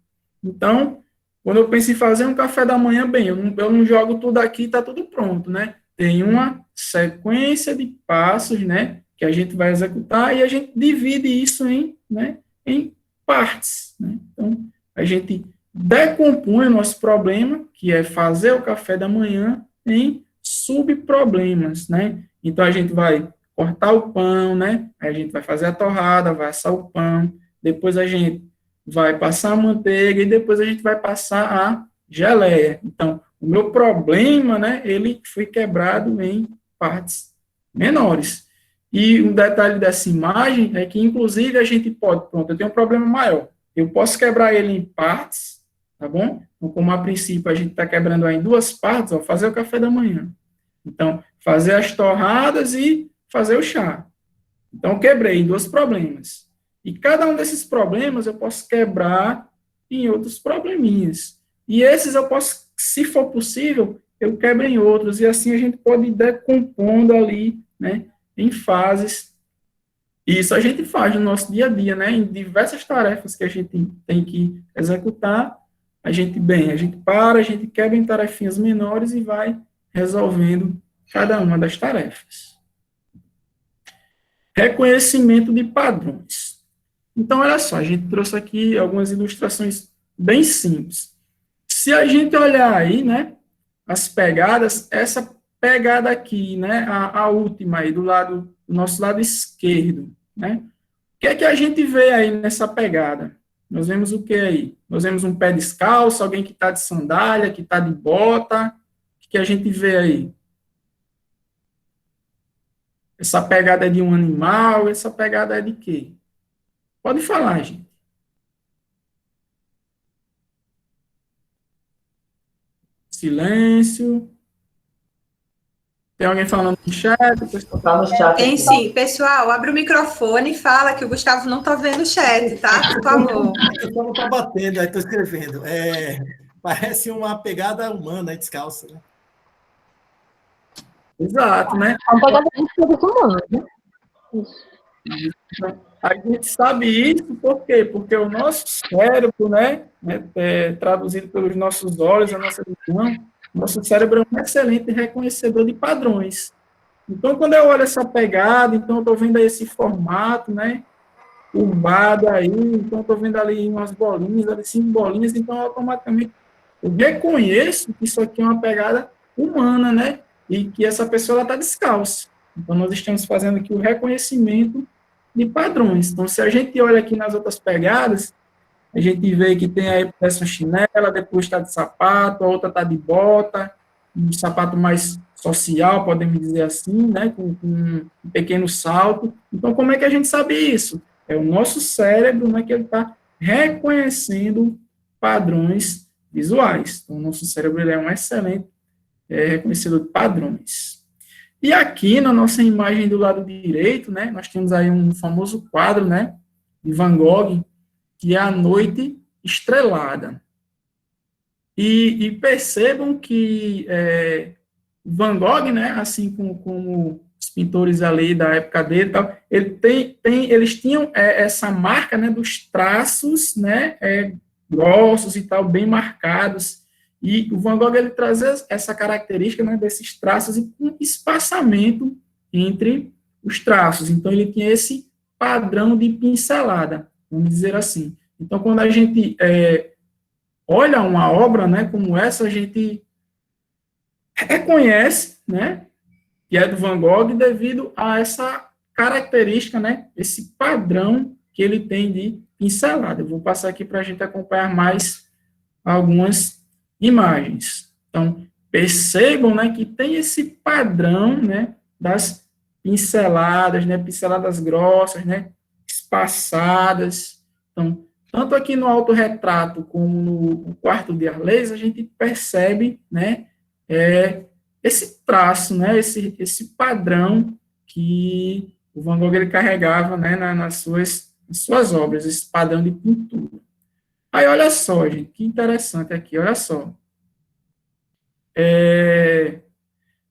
Então, quando eu penso em fazer um café da manhã, bem, eu não jogo tudo aqui e está tudo pronto, né? tem uma sequência de passos, né, que a gente vai executar e a gente divide isso em, né, em partes, né? Então, a gente decompõe o nosso problema, que é fazer o café da manhã, em subproblemas, né? Então, a gente vai cortar o pão, né? Aí a gente vai fazer a torrada, vai assar o pão, depois a gente vai passar a manteiga e depois a gente vai passar a geleia. Então, o meu problema, né, ele foi quebrado em partes menores. E um detalhe dessa imagem é que, inclusive, a gente pode, pronto, eu tenho um problema maior, eu posso quebrar ele em partes, tá bom? Então, como a princípio a gente está quebrando aí em duas partes, ó, fazer o café da manhã. Então, fazer as torradas e fazer o chá. Então, quebrei em dois problemas. E cada um desses problemas eu posso quebrar em outros probleminhas. E esses eu posso, se for possível, eu quebro em outros. E assim a gente pode ir decompondo ali, né, em fases. E isso a gente faz no nosso dia a dia, né, em diversas tarefas que a gente tem que executar. A gente para, a gente quebra em tarefinhas menores e vai resolvendo cada uma das tarefas. Reconhecimento de padrões. Então, olha só, a gente trouxe aqui algumas ilustrações bem simples. Se a gente olhar aí, né, as pegadas, essa pegada aqui, né, a última aí, do nosso lado esquerdo, né, o que é que a gente vê aí nessa pegada? Nós vemos o que aí? Nós vemos um pé descalço, alguém que está de sandália, que está de bota, o que a gente vê aí? Essa pegada é de um animal, essa pegada é de quê? Pode falar, gente. Silêncio. Tem alguém falando no chat? Tá no chat. Tem aqui. sim. Pessoal, abre o microfone e fala que o Gustavo não está vendo o chat, tá? Por favor. Eu não estou batendo, aí estou escrevendo. Parece uma pegada humana, descalça, né? Exato, né? É uma pegada de seres humanos, né? Isso. A gente sabe isso por quê? Porque o nosso cérebro, né, traduzido pelos nossos olhos, a nossa visão, nosso cérebro é um excelente reconhecedor de padrões. Então, quando eu olho essa pegada, então eu estou vendo aí esse formato, né, curvado aí, então eu estou vendo ali umas bolinhas, ali 5 bolinhas, então automaticamente eu reconheço que isso aqui é uma pegada humana, né, e que essa pessoa está descalça. Então, nós estamos fazendo aqui o reconhecimento de padrões. Então, se a gente olha aqui nas outras pegadas, a gente vê que tem aí essa chinela, depois está de sapato, a outra está de bota, um sapato mais social, podemos dizer assim, né, com um pequeno salto. Então, como é que a gente sabe isso? É o nosso cérebro, né, que ele está reconhecendo padrões visuais. Então, o nosso cérebro ele é um excelente reconhecedor de padrões. E aqui, na nossa imagem do lado direito, né, nós temos aí um famoso quadro, né, de Van Gogh, que é A Noite Estrelada. E percebam que Van Gogh, né, assim como os pintores ali da época dele, tal, eles tinham essa marca, né, dos traços, né, grossos e tal, bem marcados. E o Van Gogh ele trazia essa característica, né, desses traços e um espaçamento entre os traços. Então, ele tinha esse padrão de pincelada, vamos dizer assim. Então, quando a gente olha uma obra, né, como essa, a gente reconhece, né, que é do Van Gogh devido a essa característica, né, esse padrão que ele tem de pincelada. Eu vou passar aqui para a gente acompanhar mais algumas imagens. Então, percebam, né, que tem esse padrão, né, das pinceladas, né, pinceladas grossas, né, espaçadas. Então, tanto aqui no autorretrato como no quarto de Arles, a gente percebe, né, esse traço, né, esse padrão que o Van Gogh ele carregava, né, nas suas obras, esse padrão de pintura. Aí, olha só, gente, que interessante aqui, olha só.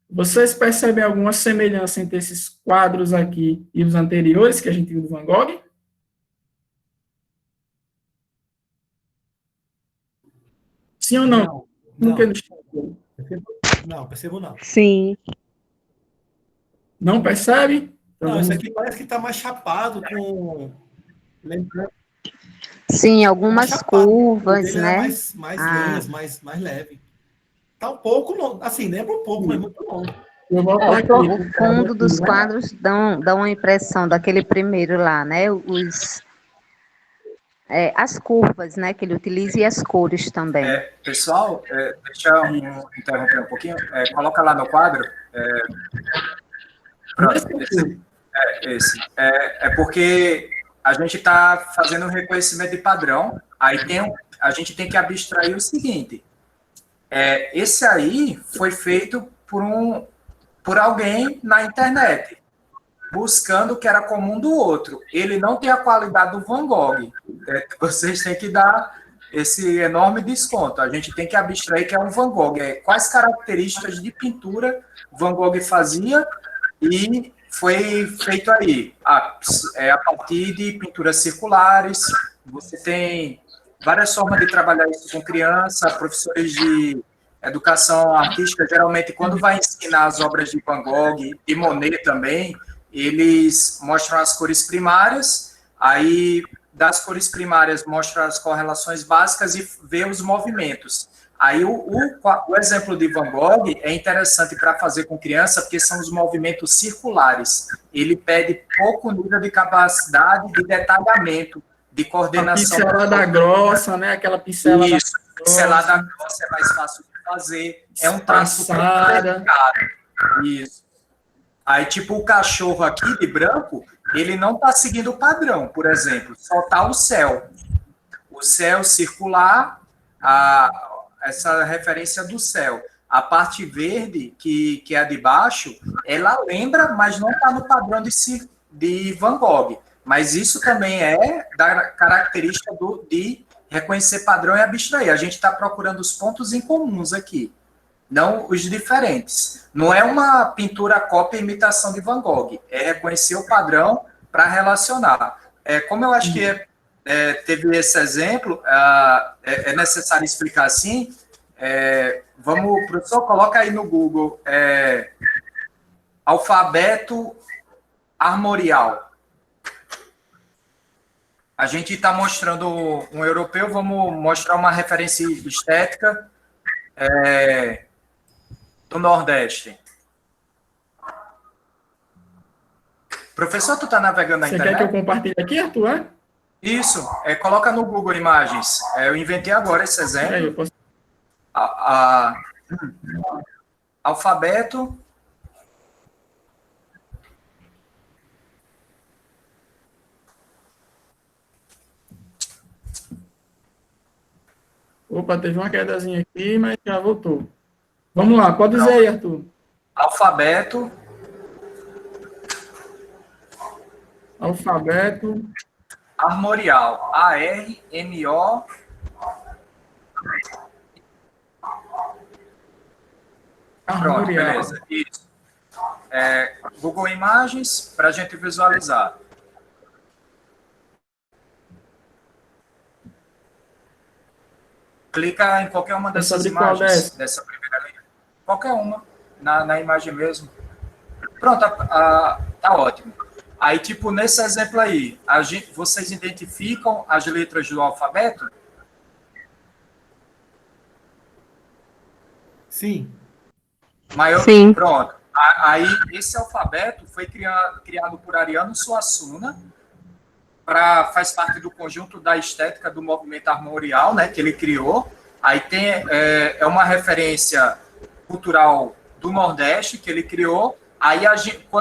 Vocês percebem alguma semelhança entre esses quadros aqui e os anteriores que a gente viu do Van Gogh? Sim ou não? Não, Nunca percebo não. Sim. Não percebe? Então, Não, isso aqui parece que está mais chapado com... Lembrando, Sim, algumas chapado. curvas, Ele é né? mais lento, mais leve. Tá um pouco longo, assim, lembra um pouco, mas muito longo. eu vou botar aqui. O fundo dos quadros dão uma impressão daquele primeiro lá, né? As curvas, né, que ele utiliza e as cores também. Pessoal, deixa eu interromper um pouquinho. Coloca lá no quadro. Pronto, esse. É porque a gente está fazendo um reconhecimento de padrão, aí a gente tem que abstrair o seguinte. Esse aí foi feito por alguém na internet, buscando o que era comum do outro. Ele não tem a qualidade do Van Gogh. Vocês têm que dar esse enorme desconto. A gente tem que abstrair que é um Van Gogh. Quais características de pintura Van Gogh fazia e foi feito aí? A partir de pinturas circulares. Você tem várias formas de trabalhar isso com criança, professores de educação artística, geralmente, quando vai ensinar as obras de Van Gogh e Monet também, eles mostram as cores primárias, aí das cores primárias mostram as correlações básicas e vê os movimentos. Aí o exemplo de Van Gogh é interessante para fazer com criança, porque são os movimentos circulares. Ele pede pouco nível de capacidade de detalhamento, de coordenação. A pincelada grossa, né? Aquela pincelada Isso, pincelada grossa é mais fácil de fazer. É um traço passada. Isso. Aí, tipo, o cachorro aqui de branco, ele não está seguindo o padrão, por exemplo, só está o céu. O céu circular, essa referência do céu. A parte verde, que é a de baixo, ela lembra, mas não está no padrão de Van Gogh. Mas isso também é da característica de reconhecer padrão e abstrair. A gente está procurando os pontos em comuns aqui, não os diferentes. Não é uma pintura cópia e imitação de Van Gogh, é reconhecer o padrão para relacionar. Como eu acho que teve esse exemplo, é necessário explicar assim. Vamos, professor, coloca aí no Google alfabeto armorial. A gente está mostrando um europeu, vamos mostrar uma referência estética do Nordeste. Professor, tu está navegando na internet? Você quer que eu compartilhe aqui, Arthur? Isso, coloca no Google Imagens. Eu inventei agora esse exemplo. Eu posso... Alfabeto Opa, teve uma quedazinha aqui, mas já voltou. Vamos lá, pode dizer aí, Arthur. Alfabeto armorial. A-R-M-O. Pronto, beleza. Isso. Google Imagens, para a gente visualizar. Clica em qualquer uma dessas imagens, dessa primeira linha. Qualquer uma, na imagem mesmo. Pronto, tá ótimo. Aí, tipo, nesse exemplo aí, vocês identificam as letras do alfabeto? Sim. Sim. Pronto. Aí, esse alfabeto foi criado por Ariano Suassuna, faz parte do conjunto da estética do movimento armorial, né, que ele criou. Aí tem uma referência cultural do Nordeste que ele criou. Aí,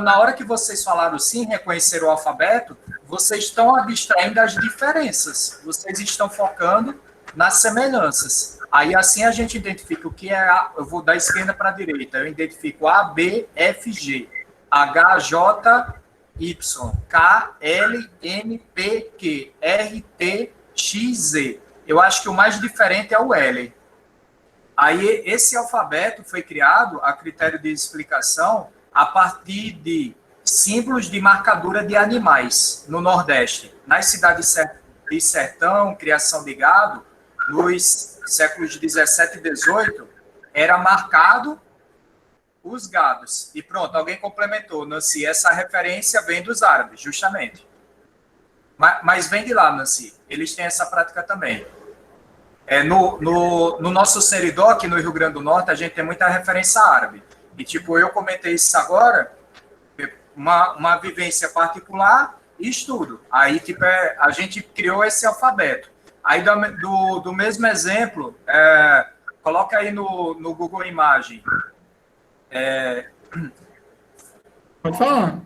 na hora que vocês falaram sim, reconhecer o alfabeto, vocês estão abstraindo as diferenças, vocês estão focando nas semelhanças. Aí, assim, a gente identifica o que eu vou da esquerda para a direita, eu identifico A, B, F, G, H, J, Y, K, L, M, P, Q, R, T, X, Z. Eu acho que o mais diferente é o L. Aí, esse alfabeto foi criado, a critério de explicação, a partir de símbolos de marcadura de animais no Nordeste. Nas cidades de sertão, criação de gado, nos séculos 17 e 18, era marcado os gados. E pronto, alguém complementou, Nancy, essa referência vem dos árabes, justamente. Mas vem de lá, Nancy. Eles têm essa prática também. No nosso Seridó, aqui no Rio Grande do Norte, a gente tem muita referência árabe. E, tipo, eu comentei isso agora, uma vivência particular e estudo. Aí, tipo, a gente criou esse alfabeto. Aí, do mesmo exemplo, coloca aí no Google Imagem. Pode falar.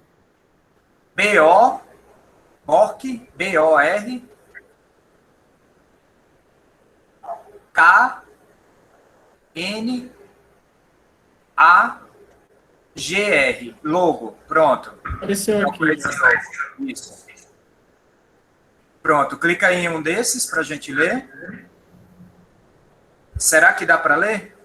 BORK, B-O-R, K-N-A-G-R, logo, pronto. Apareceu aqui. Isso. Pronto, clica aí em um desses para a gente ler. Será que dá para ler?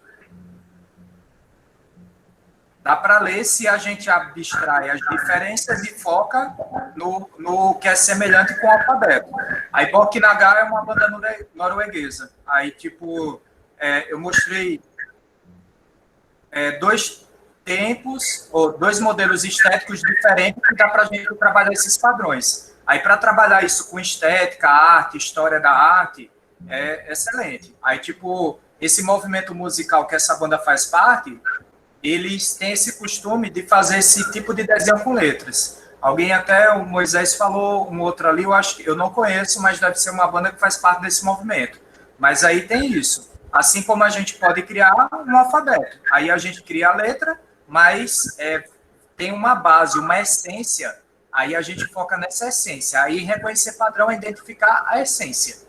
Dá para ler se a gente abstrai as diferenças e foca no que é semelhante com o alfabeto. Aí, Bork Nagar é uma banda norueguesa. Aí, tipo, eu mostrei dois tempos, ou dois modelos estéticos diferentes que dá para a gente trabalhar esses padrões. Aí, para trabalhar isso com estética, arte, história da arte, é excelente. Aí, tipo, esse movimento musical que essa banda faz parte, eles têm esse costume de fazer esse tipo de desenho com letras. Alguém até, o Moisés falou, um outro ali, eu não conheço, mas deve ser uma banda que faz parte desse movimento. Mas aí tem isso. Assim como a gente pode criar um alfabeto. Aí a gente cria a letra, mas tem uma base, uma essência. Aí a gente foca nessa essência. Aí reconhecer padrão é identificar a essência.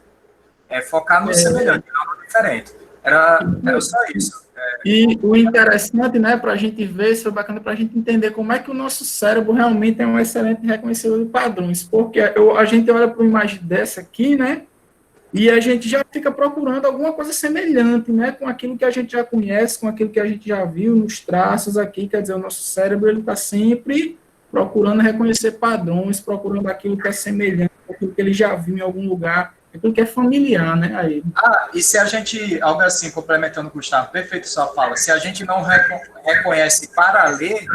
Focar no semelhante, não no diferente. Era só isso. E o interessante, né, para a gente ver, isso é bacana para a gente entender como é que o nosso cérebro realmente é um excelente reconhecedor de padrões, porque a gente olha para uma imagem dessa aqui, né, e a gente já fica procurando alguma coisa semelhante, né, com aquilo que a gente já conhece, com aquilo que a gente já viu nos traços aqui, quer dizer, o nosso cérebro, ele está sempre procurando reconhecer padrões, procurando aquilo que é semelhante, aquilo que ele já viu em algum lugar, aquilo que é familiar, né, a ele. E se a gente, algo assim, complementando o Gustavo, perfeito sua fala, se a gente não reconhece para ler,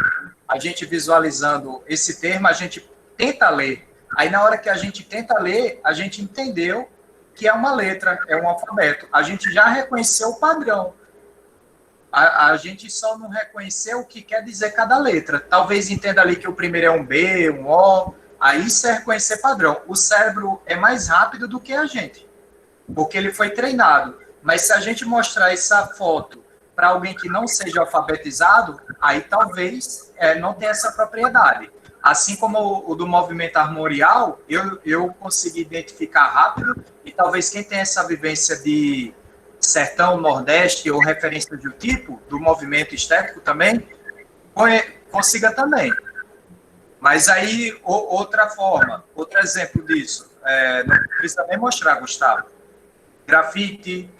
a gente visualizando esse termo, a gente tenta ler. Aí, na hora que a gente tenta ler, a gente entendeu que é uma letra, é um alfabeto. A gente já reconheceu o padrão. A gente só não reconheceu o que quer dizer cada letra. Talvez entenda ali que o primeiro é um B, um O. Aí isso é reconhecer padrão. O cérebro é mais rápido do que a gente, porque ele foi treinado. Mas se a gente mostrar essa foto para alguém que não seja alfabetizado, aí talvez não tenha essa propriedade. Assim como o do movimento armorial, eu consegui identificar rápido, e talvez quem tem essa vivência de sertão, nordeste, ou referência do tipo, do movimento estético também, consiga também. Mas aí, outra forma, outro exemplo disso, não precisa nem mostrar, Gustavo. Grafite,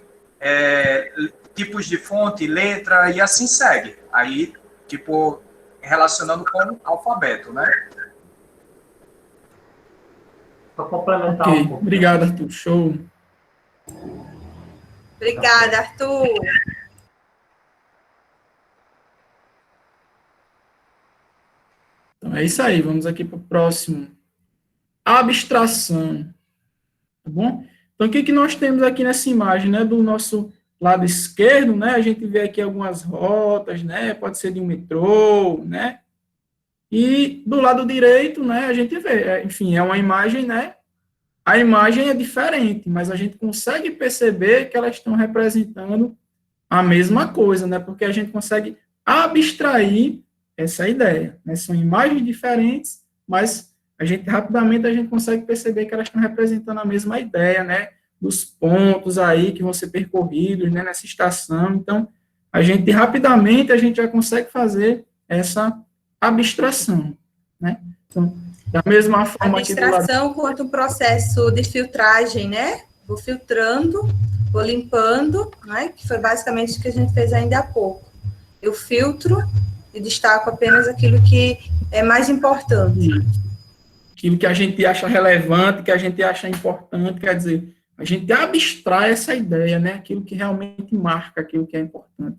tipos de fonte, letra, e assim segue. Aí, tipo, relacionando com o alfabeto, né? Para complementar Okay. um pouco. Obrigado, Arthur. Show. Obrigada, Arthur. Então, é isso aí. Vamos aqui para o próximo. Abstração. Tá bom? Então, o que nós temos aqui nessa imagem, né? Do nosso lado esquerdo, né? A gente vê aqui algumas rotas, né? Pode ser de um metrô, né? E do lado direito, né? A gente vê, enfim, é uma imagem, né? A imagem é diferente, mas a gente consegue perceber que elas estão representando a mesma coisa, né? Porque a gente consegue abstrair essa ideia, né? São imagens diferentes, mas rapidamente a gente consegue perceber que elas estão representando a mesma ideia, né? Dos pontos aí que vão ser percorridos, né? Nessa estação. Então, rapidamente a gente já consegue fazer essa abstração, né? Então, da mesma forma que abstração quanto um processo de filtragem, né? Vou filtrando, vou limpando, né? Que foi basicamente o que a gente fez ainda há pouco. Eu filtro e destaco apenas aquilo que é mais importante. Aquilo que a gente acha relevante, que a gente acha importante, quer dizer, a gente abstrai essa ideia, né? Aquilo que realmente marca aquilo que é importante.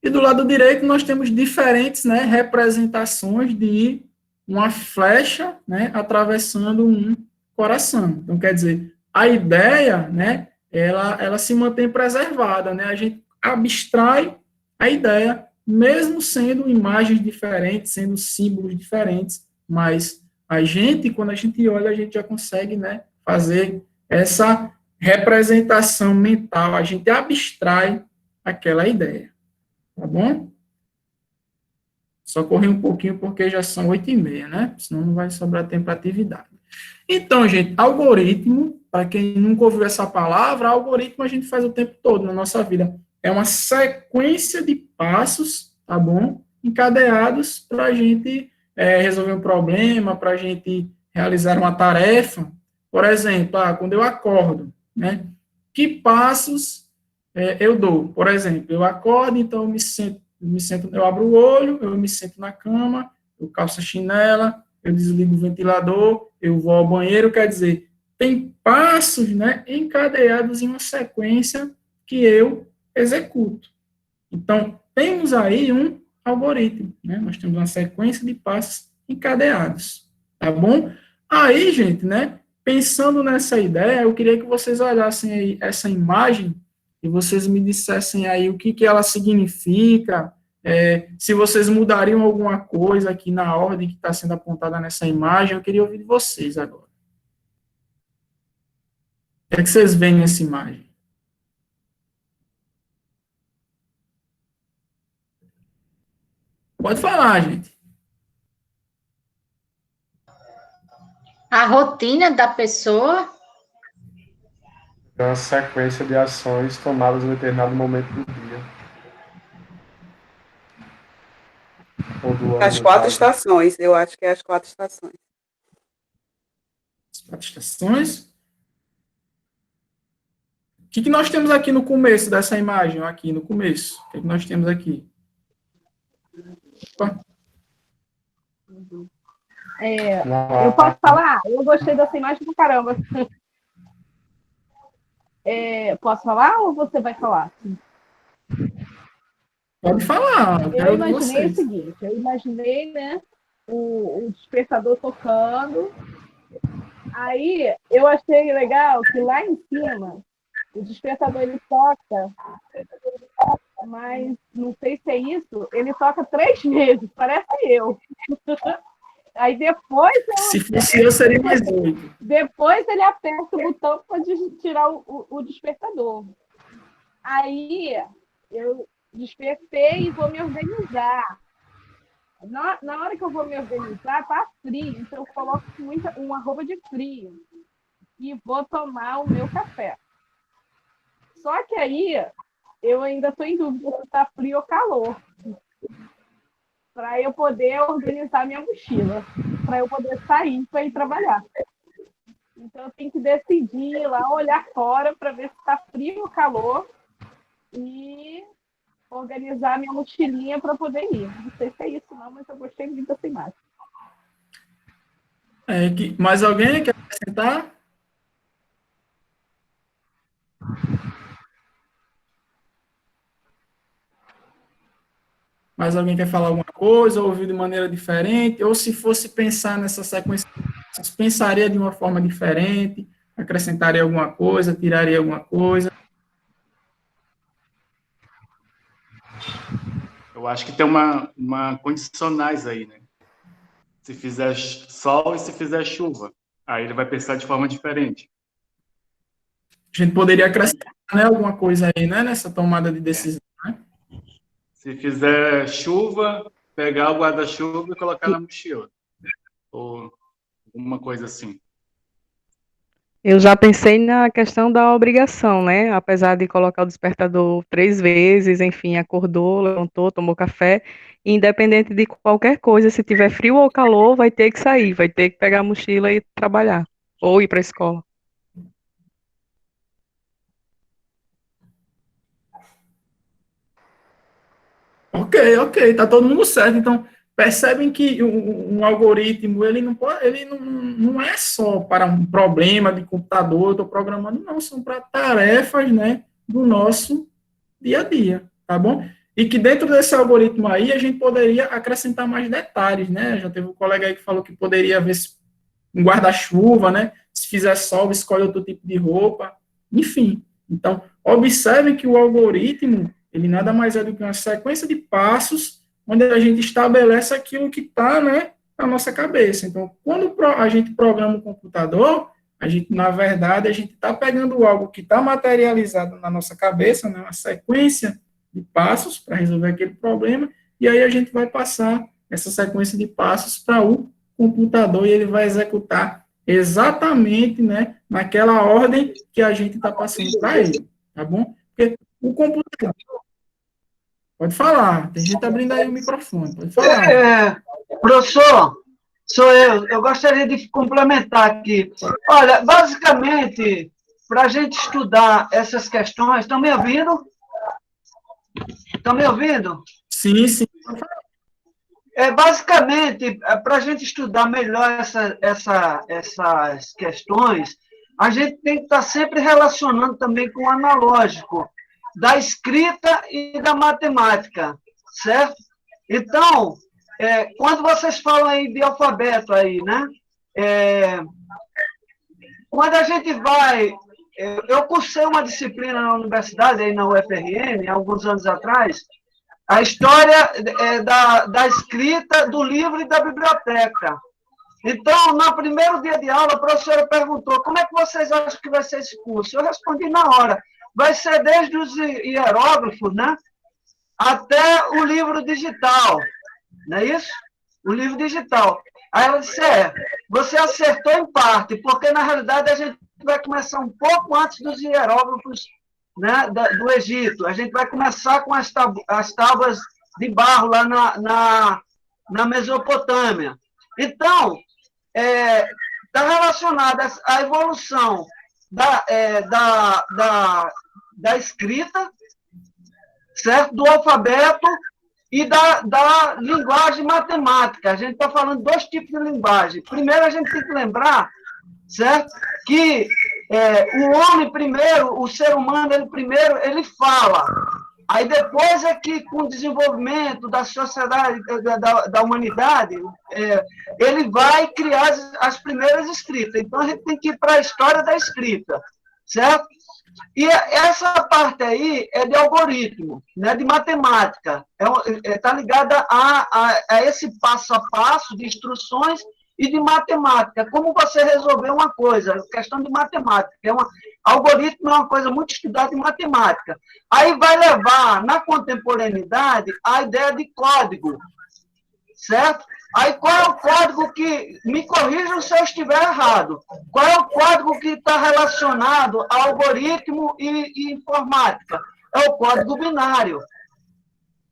E do lado direito nós temos diferentes, né, representações de uma flecha, né, atravessando um coração. Então, quer dizer, a ideia, né, ela se mantém preservada, né? A gente abstrai a ideia, mesmo sendo imagens diferentes, sendo símbolos diferentes, mas a gente, quando a gente olha, a gente já consegue, né, fazer essa representação mental, a gente abstrai aquela ideia, tá bom? Só corri um pouquinho porque já são 8h30, né? Senão não vai sobrar tempo para atividade. Então, gente, algoritmo, para quem nunca ouviu essa palavra, algoritmo a gente faz o tempo todo na nossa vida. É uma sequência de passos, tá bom? Encadeados para a gente resolver um problema, para a gente realizar uma tarefa. Por exemplo, quando eu acordo, né? Que passos eu dou? Por exemplo, eu acordo, então eu abro o olho, eu me sento na cama, eu calço a chinela, eu desligo o ventilador, eu vou ao banheiro, quer dizer, tem passos, né, encadeados em uma sequência que eu executo. Então, temos aí um algoritmo, né, nós temos uma sequência de passos encadeados, tá bom? Aí, gente, né, pensando nessa ideia, eu queria que vocês olhassem aí essa imagem e vocês me dissessem aí o que ela significa, se vocês mudariam alguma coisa aqui na ordem que está sendo apontada nessa imagem, eu queria ouvir de vocês agora. O que vocês veem nessa imagem? Pode falar, gente. A rotina da pessoa. É uma sequência de ações tomadas em determinado momento do dia. As 4 estações, eu acho que é as 4 estações. As 4 estações? O que nós temos aqui no começo dessa imagem? Aqui no começo. O que nós temos aqui? Opa. Eu posso falar? Eu gostei dessa imagem pra caramba. Posso falar ou você vai falar? Pode falar. Eu imaginei o seguinte, eu imaginei, né, o despertador tocando, aí eu achei legal que lá em cima, o despertador ele toca, mas não sei se é isso, ele toca 3 vezes, parece eu. Aí depois... Se fosse eu, seria mais 8. Depois ele aperta o botão para tirar o despertador. Aí eu despertei e vou me organizar. Na hora que eu vou me organizar, tá frio, então eu coloco uma roupa de frio e vou tomar o meu café. Só que aí eu ainda estou em dúvida se está frio ou calor, para eu poder organizar minha mochila, para eu poder sair para ir trabalhar. Então eu tenho que decidir lá, olhar fora para ver se está frio ou calor e organizar minha mochilinha para poder ir. Não sei se é isso não, mas eu gostei muito dessa imagem. Mais alguém quer acrescentar? Mais alguém quer falar alguma coisa, ou ouvir de maneira diferente, ou se fosse pensar nessa sequência, pensaria de uma forma diferente, acrescentaria alguma coisa, tiraria alguma coisa? Eu acho que tem uma condicionais aí, né? Se fizer sol e se fizer chuva, aí ele vai pensar de forma diferente. A gente poderia acrescentar, né, alguma coisa aí, né, nessa tomada de decisão, né? Se fizer chuva, pegar o guarda-chuva e colocar na mochila. Ou alguma coisa assim. Eu já pensei na questão da obrigação, né? Apesar de colocar o despertador 3 vezes, enfim, acordou, levantou, tomou café, independente de qualquer coisa, se tiver frio ou calor, vai ter que sair, vai ter que pegar a mochila e trabalhar, ou ir para a escola. Ok, tá todo mundo certo. Então, percebem que um algoritmo, ele não é só para um problema de computador, eu estou programando, não, são para tarefas, né, do nosso dia a dia, tá bom? E que dentro desse algoritmo aí, a gente poderia acrescentar mais detalhes, né? Já teve um colega aí que falou que poderia ver um guarda-chuva, né? Se fizer sol, escolhe outro tipo de roupa. Enfim. Então, observe que o algoritmo, ele nada mais é do que uma sequência de passos onde a gente estabelece aquilo que está, né, na nossa cabeça. Então, quando a gente programa o computador, a gente, na verdade, a gente está pegando algo que está materializado na nossa cabeça, né, uma sequência de passos para resolver aquele problema, e aí a gente vai passar essa sequência de passos para o computador e ele vai executar exatamente, né, naquela ordem que a gente está passando para ele, tá bom? Porque o computador... Pode falar, tem gente abrindo aí o microfone, pode falar. Professor, sou eu. Eu gostaria de complementar aqui. Olha, basicamente, para a gente estudar essas questões... Estão me ouvindo? Estão me ouvindo? Sim, sim. Basicamente, para a gente estudar melhor essas questões, a gente tem que estar sempre relacionando também com o analógico, da escrita e da matemática, certo? Então, quando vocês falam aí de alfabeto aí, né? Quando a gente vai... Eu cursei uma disciplina na universidade, aí na UFRN, há alguns anos atrás, a história da escrita, do livro e da biblioteca. Então, no primeiro dia de aula, a professora perguntou, como é que vocês acham que vai ser esse curso? Eu respondi na hora, vai ser desde os hieróglifos, né, até o livro digital, não é isso? O livro digital. Aí ela disse, você acertou em parte, porque, na realidade, a gente vai começar um pouco antes dos hieróglifos, né, do Egito. A gente vai começar com as tábuas de barro lá na Mesopotâmia. Então, está relacionada à evolução da escrita, certo? Do alfabeto e da linguagem matemática. A gente está falando de dois tipos de linguagem. Primeiro, a gente tem que lembrar, certo? Que o homem primeiro, o ser humano, ele fala. Aí depois é que, com o desenvolvimento da sociedade, da humanidade, ele vai criar as primeiras escritas. Então, a gente tem que ir para a história da escrita, certo? E essa parte aí é de algoritmo, né, de matemática. Está ligada a esse passo a passo de instruções e de matemática. Como você resolver uma coisa, questão de matemática. Algoritmo é uma coisa muito estudada em matemática. Aí vai levar, na contemporaneidade, a ideia de código, certo? Aí qual é o código que... Me corrijam se eu estiver errado. Qual é o código que está relacionado a algoritmo e informática? É o código binário.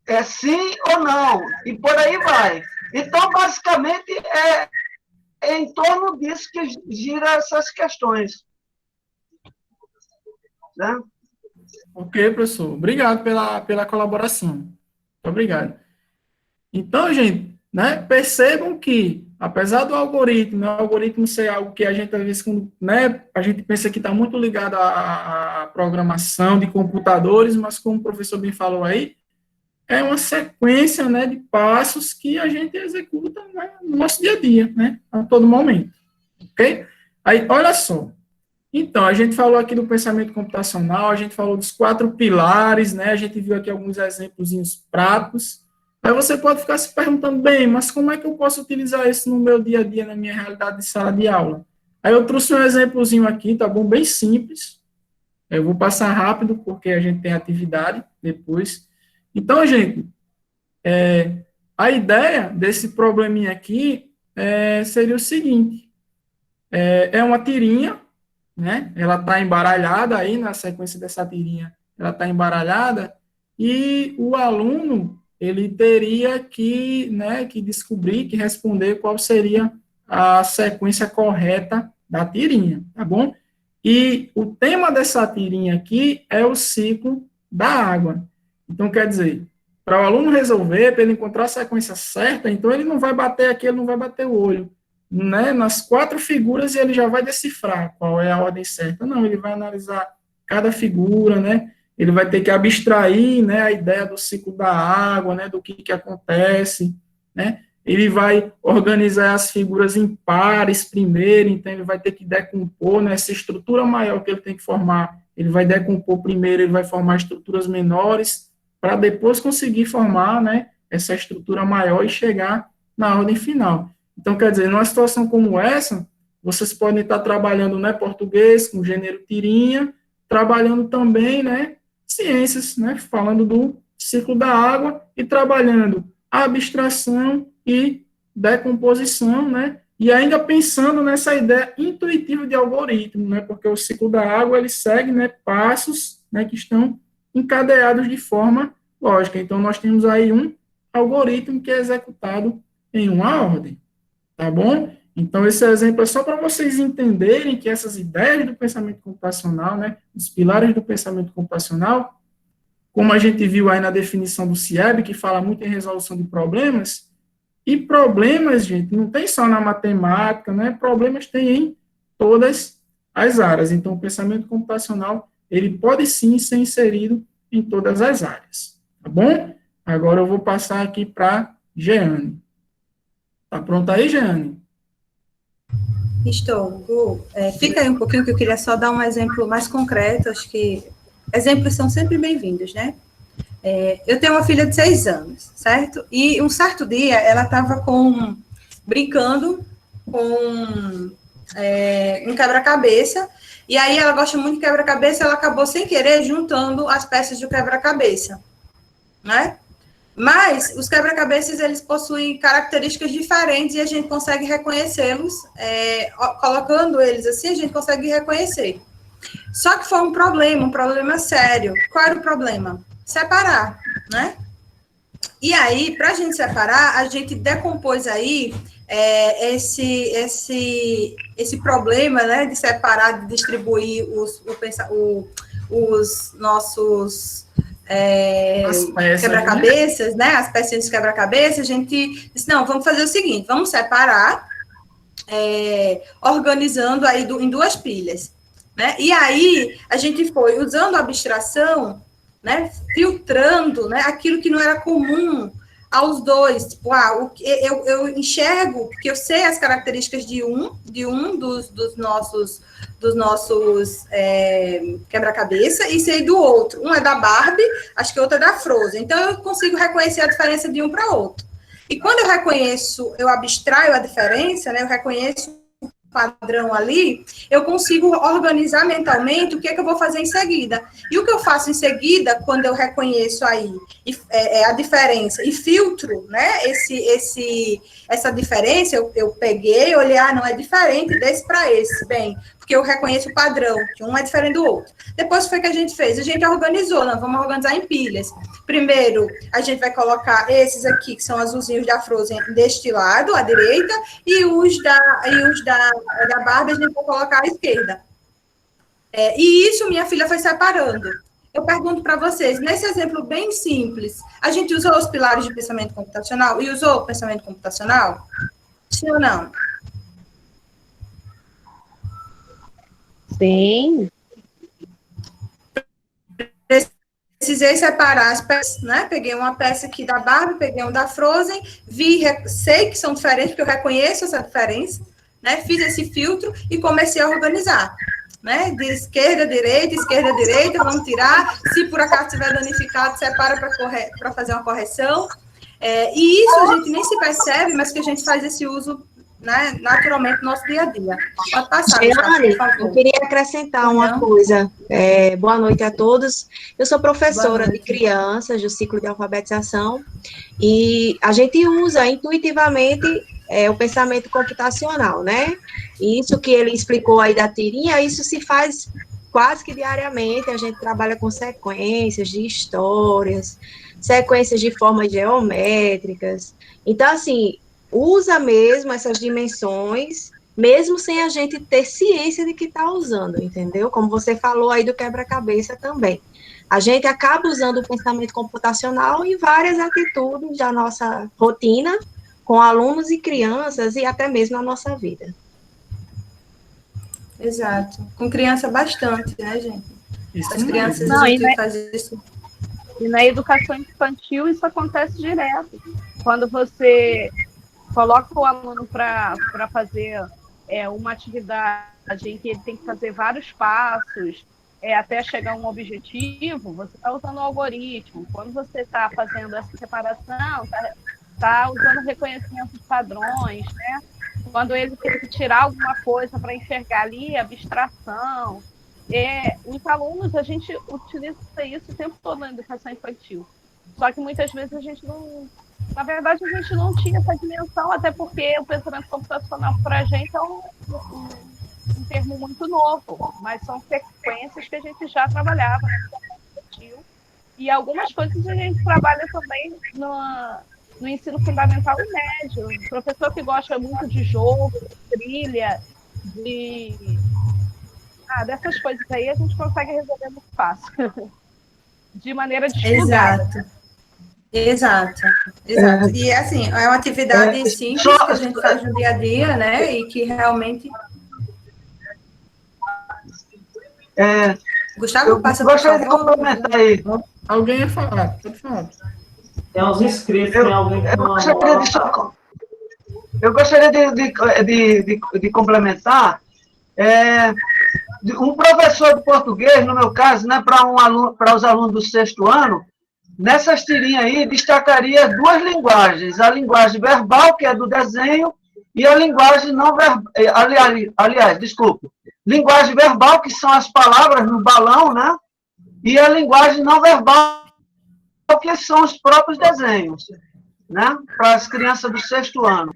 É sim ou não. E por aí vai. Então, basicamente, é em torno disso que gira essas questões. Né? Ok, professor. Obrigado pela colaboração. Muito obrigado. Então, gente, né, percebam que, apesar do algoritmo ser algo que a gente, às vezes, né, a gente pensa que está muito ligado à programação de computadores, mas como o professor bem falou aí, é uma sequência, né, de passos que a gente executa, né, no nosso dia a dia, né, a todo momento. Ok? Aí, olha só. Então, a gente falou aqui do pensamento computacional, a gente falou dos 4 pilares, né, a gente viu aqui alguns exemplozinhos práticos. Aí você pode ficar se perguntando, bem, mas como é que eu posso utilizar isso no meu dia a dia, na minha realidade de sala de aula? Aí eu trouxe um exemplozinho aqui, tá bom? Bem simples. Eu vou passar rápido, porque a gente tem atividade depois. Então, gente, a ideia desse probleminha aqui seria o seguinte. É uma tirinha, né? Ela está embaralhada aí, na sequência dessa tirinha, ela está embaralhada, e o aluno, ele teria que, né, que descobrir, que responder qual seria a sequência correta da tirinha, tá bom? E o tema dessa tirinha aqui é o ciclo da água. Então, quer dizer, para o aluno resolver, para ele encontrar a sequência certa, então ele não vai bater aqui, ele não vai bater o olho, né, nas 4 figuras e ele já vai decifrar qual é a ordem certa. Não, ele vai analisar cada figura, né, ele vai ter que abstrair, né, a ideia do ciclo da água, né, do que acontece, né, ele vai organizar as figuras em pares primeiro, então ele vai ter que decompor, né, essa estrutura maior que ele tem que formar, ele vai decompor primeiro, ele vai formar estruturas menores, para depois conseguir formar, né, essa estrutura maior e chegar na ordem final. Então, quer dizer, numa situação como essa, vocês podem estar trabalhando, né, português, com gênero tirinha, trabalhando também, né, ciências, né, falando do ciclo da água e trabalhando a abstração e decomposição, né, e ainda pensando nessa ideia intuitiva de algoritmo, né, porque o ciclo da água, ele segue, né, passos, né, que estão encadeados de forma lógica. Então, nós temos aí um algoritmo que é executado em uma ordem, tá bom? Então, esse exemplo é só para vocês entenderem que essas ideias do pensamento computacional, né, os pilares do pensamento computacional, como a gente viu aí na definição do CIEB, que fala muito em resolução de problemas, e problemas, gente, não tem só na matemática, né, problemas tem em todas as áreas. Então, o pensamento computacional, ele pode sim ser inserido em todas as áreas, tá bom? Agora eu vou passar aqui para Jeane. Tá pronta aí, Jeane? Estou. Fica aí um pouquinho, que eu queria só dar um exemplo mais concreto. Acho que exemplos são sempre bem-vindos, né? Eu tenho uma filha de 6 anos, certo? E um certo dia, ela estava brincando com um quebra-cabeça, e aí ela gosta muito de quebra-cabeça, ela acabou sem querer juntando as peças do quebra-cabeça, né? Mas os quebra-cabeças, eles possuem características diferentes e a gente consegue reconhecê-los, colocando eles assim, a gente consegue reconhecer. Só que foi um problema sério. Qual era o problema? Separar, né? E aí, para a gente separar, a gente decompôs aí esse problema, né, de separar, de distribuir os nossos quebra-cabeças, né, as pecinhas de quebra-cabeça. A gente disse, não, vamos fazer o seguinte, vamos separar, organizando aí em 2 pilhas, né, e aí a gente foi usando a abstração, né, filtrando, né, aquilo que não era comum aos 2, tipo, eu enxergo, porque eu sei as características de um dos nossos quebra-cabeça, e sei do outro. Um é da Barbie, acho que o outro é da Frozen. Então, eu consigo reconhecer a diferença de um para outro. E quando eu reconheço, eu abstraio a diferença, né, eu reconheço o padrão ali, eu consigo organizar mentalmente o que é que eu vou fazer em seguida. E o que eu faço em seguida, quando eu reconheço aí a diferença e filtro, né, essa diferença, eu peguei, olhei, não é diferente desse para esse, bem, porque eu reconheço o padrão, que um é diferente do outro. Depois foi que a gente fez, a gente organizou, nós vamos organizar em pilhas. Primeiro, a gente vai colocar esses aqui, que são azulzinhos da Frozen, deste lado, à direita, e os da Barbie a gente vai colocar à esquerda. E isso minha filha foi separando. Eu pergunto para vocês, nesse exemplo bem simples, a gente usou os pilares de pensamento computacional e usou o pensamento computacional? Sim ou não? Sim. Precisei separar as peças, né? Peguei uma peça aqui da Barbie, peguei um da Frozen, sei que são diferentes, porque eu reconheço essa diferença, né? Fiz esse filtro e comecei a organizar, né? De esquerda a direita, vamos tirar. Se por acaso estiver danificado, separa para fazer uma correção. E isso a gente nem se percebe, mas que a gente faz esse uso, né, naturalmente no nosso dia a dia. Pode passar, Jeane, eu queria acrescentar uma coisa. Boa noite a todos. Eu sou professora de crianças do ciclo de alfabetização e a gente usa intuitivamente o pensamento computacional, né? Isso que ele explicou aí da tirinha, isso se faz quase que diariamente. A gente trabalha com sequências de histórias, sequências de formas geométricas. Então, assim, usa mesmo essas dimensões, mesmo sem a gente ter ciência de que está usando, entendeu? Como você falou aí do quebra-cabeça também. A gente acaba usando o pensamento computacional em várias atitudes da nossa rotina, com alunos e crianças, e até mesmo na nossa vida. Exato. Com criança bastante, né, gente? As crianças Não, a e gente faz isso. E na educação infantil isso acontece direto. Quando você coloca o aluno para fazer uma atividade em que ele tem que fazer vários passos até chegar a um objetivo, você está usando o algoritmo. Quando você está fazendo essa separação, está usando reconhecimento de padrões, né? Quando ele tem que tirar alguma coisa para enxergar ali, abstração. Os alunos, a gente utiliza isso o tempo todo na educação infantil. Só que muitas vezes a gente não... Na verdade, a gente não tinha essa dimensão, até porque o pensamento computacional para a gente é um termo muito novo, mas são sequências que a gente já trabalhava na educação infantil. E algumas coisas a gente trabalha também no ensino fundamental e médio. O professor que gosta muito de jogo, de trilha, dessas coisas aí, a gente consegue resolver muito fácil. De maneira desligada. Exato. E, assim, é uma atividade simples que a gente faz no dia a dia, né? E que realmente... Gustavo, passa por gostaria de complementar aí. Alguém ia falar, pode falar. Tem uns inscritos, tem alguém que não... Eu gostaria de complementar. Um professor de português, no meu caso, né, para os alunos do 6º ano, nessas tirinhas aí, destacaria 2 linguagens. A linguagem verbal, que é do desenho, e a linguagem não verbal... Aliás, desculpe. Linguagem verbal, que são as palavras no balão, né? E a linguagem não verbal, que são os próprios desenhos, né? Para as crianças do 6º ano.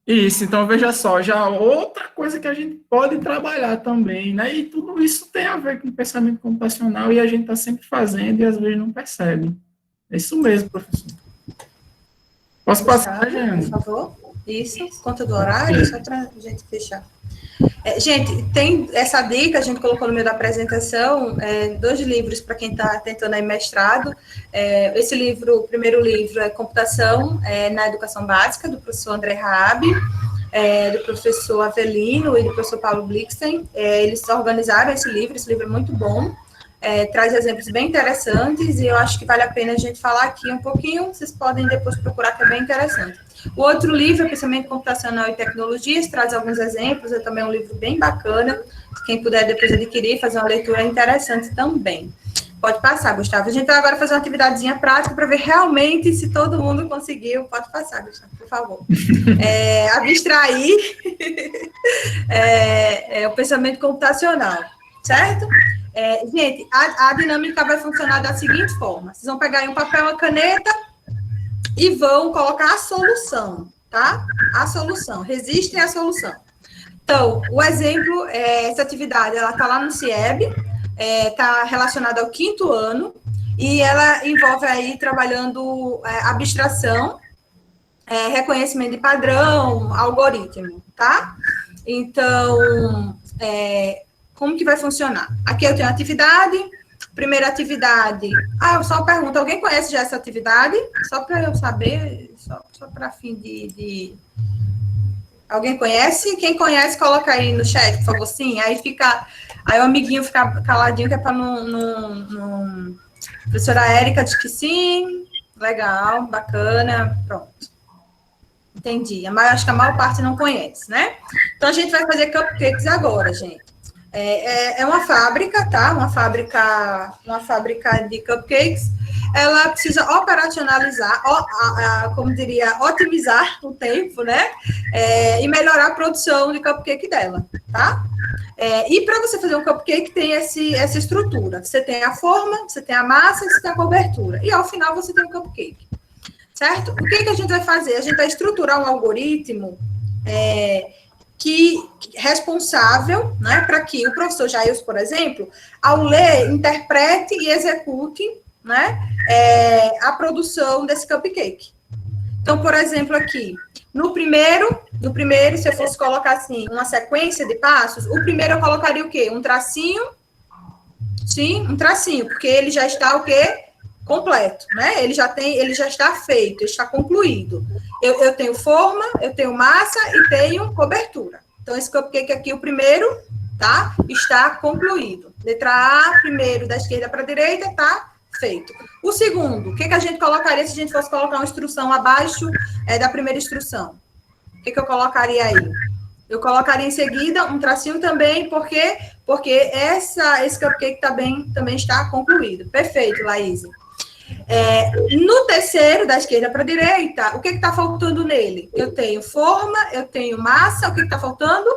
Isso, então veja só, já outra coisa que a gente pode trabalhar também, né? E tudo isso tem a ver com pensamento computacional e a gente está sempre fazendo e às vezes não percebe. É isso mesmo, professor. Posso passar, Jane? Por favor. Isso, conta do horário, só para a gente fechar. Gente, tem essa dica, a gente colocou no meio da apresentação, 2 livros para quem está tentando aí mestrado. Esse livro, o primeiro livro é Computação na Educação Básica, do professor André Raab, do professor Avelino e do professor Paulo Blixen. Eles organizaram esse livro é muito bom, traz exemplos bem interessantes e eu acho que vale a pena a gente falar aqui um pouquinho, vocês podem depois procurar, que é bem interessante. O outro livro é Pensamento Computacional e Tecnologias, traz alguns exemplos, é também um livro bem bacana, quem puder depois adquirir, fazer uma leitura interessante também. Pode passar, Gustavo. A gente vai agora fazer uma atividadezinha prática para ver realmente se todo mundo conseguiu. Pode passar, Gustavo, por favor. Abstrair o pensamento computacional, certo? Gente, a dinâmica vai funcionar da seguinte forma. Vocês vão pegar aí um papel e uma caneta e vão colocar a solução, tá? A solução, resistem à solução. Então, o exemplo, essa atividade, ela está lá no CIEB, está relacionada ao 5º ano, e ela envolve aí trabalhando abstração, reconhecimento de padrão, algoritmo, tá? Então, como que vai funcionar? Aqui eu tenho a atividade. Primeira atividade. Eu só pergunto, alguém conhece já essa atividade? Só para eu saber, só para fim de... Alguém conhece? Quem conhece, coloca aí no chat, por favor, sim. Aí o amiguinho fica caladinho, que é para não... Professora Érica diz que sim. Legal, bacana, pronto. Entendi. Acho que a maior parte não conhece, né? Então, a gente vai fazer cupcakes agora, gente. É uma fábrica, tá? Uma fábrica de cupcakes. Ela precisa operacionalizar, como diria, otimizar o tempo, né? E melhorar a produção de cupcake dela, tá? E para você fazer um cupcake, tem essa estrutura. Você tem a forma, você tem a massa, você tem a cobertura. E, ao final, você tem o cupcake, certo? O que a gente vai fazer? A gente vai estruturar um algoritmo responsável, né, para que o professor Jailson, por exemplo, ao ler, interprete e execute, né, a produção desse cupcake. Então, por exemplo, aqui, no primeiro, se eu fosse colocar assim, uma sequência de passos, o primeiro eu colocaria o quê? Um tracinho, sim, um tracinho, porque ele já está o quê? Completo, né? Ele já está feito, está concluído. Eu tenho forma, eu tenho massa e tenho cobertura. Então, esse cupcake aqui, o primeiro, tá? Está concluído. Letra A, primeiro, da esquerda para a direita, tá feito. O segundo, o que a gente colocaria se a gente fosse colocar uma instrução abaixo da primeira instrução? O que eu colocaria aí? Eu colocaria em seguida um tracinho também, porque esse cupcake também está concluído. Perfeito, Laís. No terceiro, da esquerda para a direita, o que está faltando nele? Eu tenho forma, eu tenho massa, o que está faltando?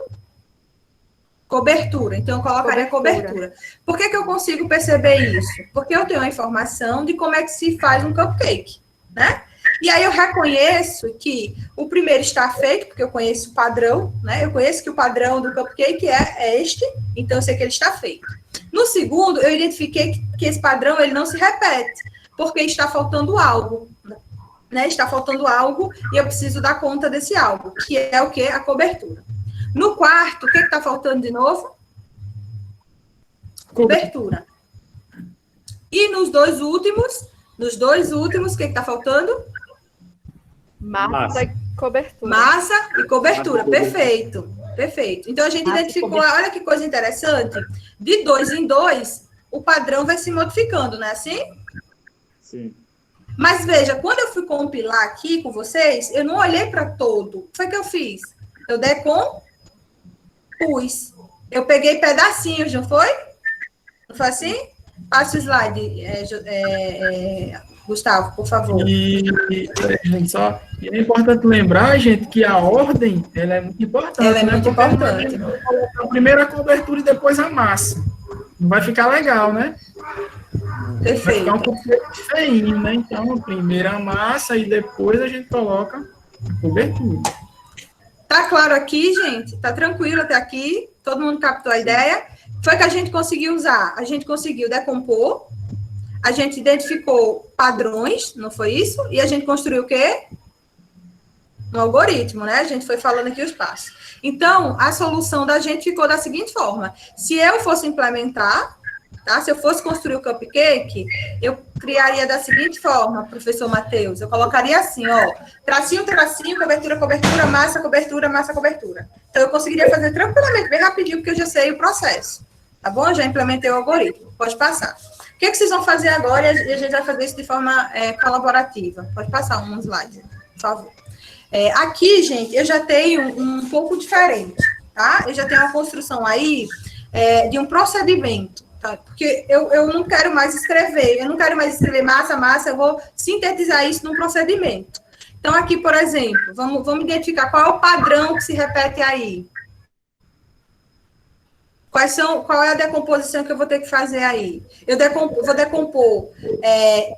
Cobertura. Então, eu colocaria cobertura. Por que eu consigo perceber isso? Porque eu tenho a informação de como é que se faz um cupcake, né? E aí eu reconheço que o primeiro está feito, porque eu conheço o padrão, né? Eu conheço que o padrão do cupcake é este, então eu sei que ele está feito. No segundo, eu identifiquei que esse padrão ele não se repete, porque está faltando algo, né? Está faltando algo e eu preciso dar conta desse algo, que é o quê? A cobertura. No quarto, o que está faltando de novo? Cobertura. E nos dois últimos, o que está faltando? Massa e cobertura. Massa e cobertura, perfeito. Perfeito. Então, a gente identificou, olha que coisa interessante, de 2 em 2, o padrão vai se modificando, não é assim? Sim. Mas, veja, quando eu fui compilar aqui com vocês, eu não olhei para todo. O que foi que eu fiz? Eu decompus. Eu peguei pedacinhos, não foi? Não foi assim? Passa o slide, Gustavo, por favor. Gente, é importante lembrar, gente, que a ordem ela é muito importante. Ela é muito importante. Primeiro a cobertura e depois a massa. Não vai ficar legal, né? Perfeito. Vai ficar um pouco feinho, né? Então, primeiro a massa e depois a gente coloca a cobertura. Tá claro aqui, gente? Tá tranquilo até aqui? Todo mundo captou a ideia? Foi que a gente conseguiu usar. A gente conseguiu decompor, a gente identificou padrões, não foi isso? E a gente construiu o quê? Um algoritmo, né? A gente foi falando aqui os passos. Então, a solução da gente ficou da seguinte forma. Se eu fosse implementar, tá? Se eu fosse construir o cupcake, eu criaria da seguinte forma, professor Matheus. Eu colocaria assim, ó, tracinho, tracinho, cobertura, cobertura, massa, cobertura, massa, cobertura. Então, eu conseguiria fazer tranquilamente, bem rapidinho, porque eu já sei o processo. Tá bom? Eu já implementei o algoritmo. Pode passar. O que vocês vão fazer agora? E a gente vai fazer isso de forma colaborativa. Pode passar um slide, por favor. Aqui, gente, eu já tenho um pouco diferente, tá? Eu já tenho uma construção aí de um procedimento, tá? Porque eu não quero mais escrever, massa, eu vou sintetizar isso num procedimento. Então, aqui, por exemplo, vamos identificar qual é o padrão que se repete aí. Qual é a decomposição que eu vou ter que fazer aí? Eu vou decompor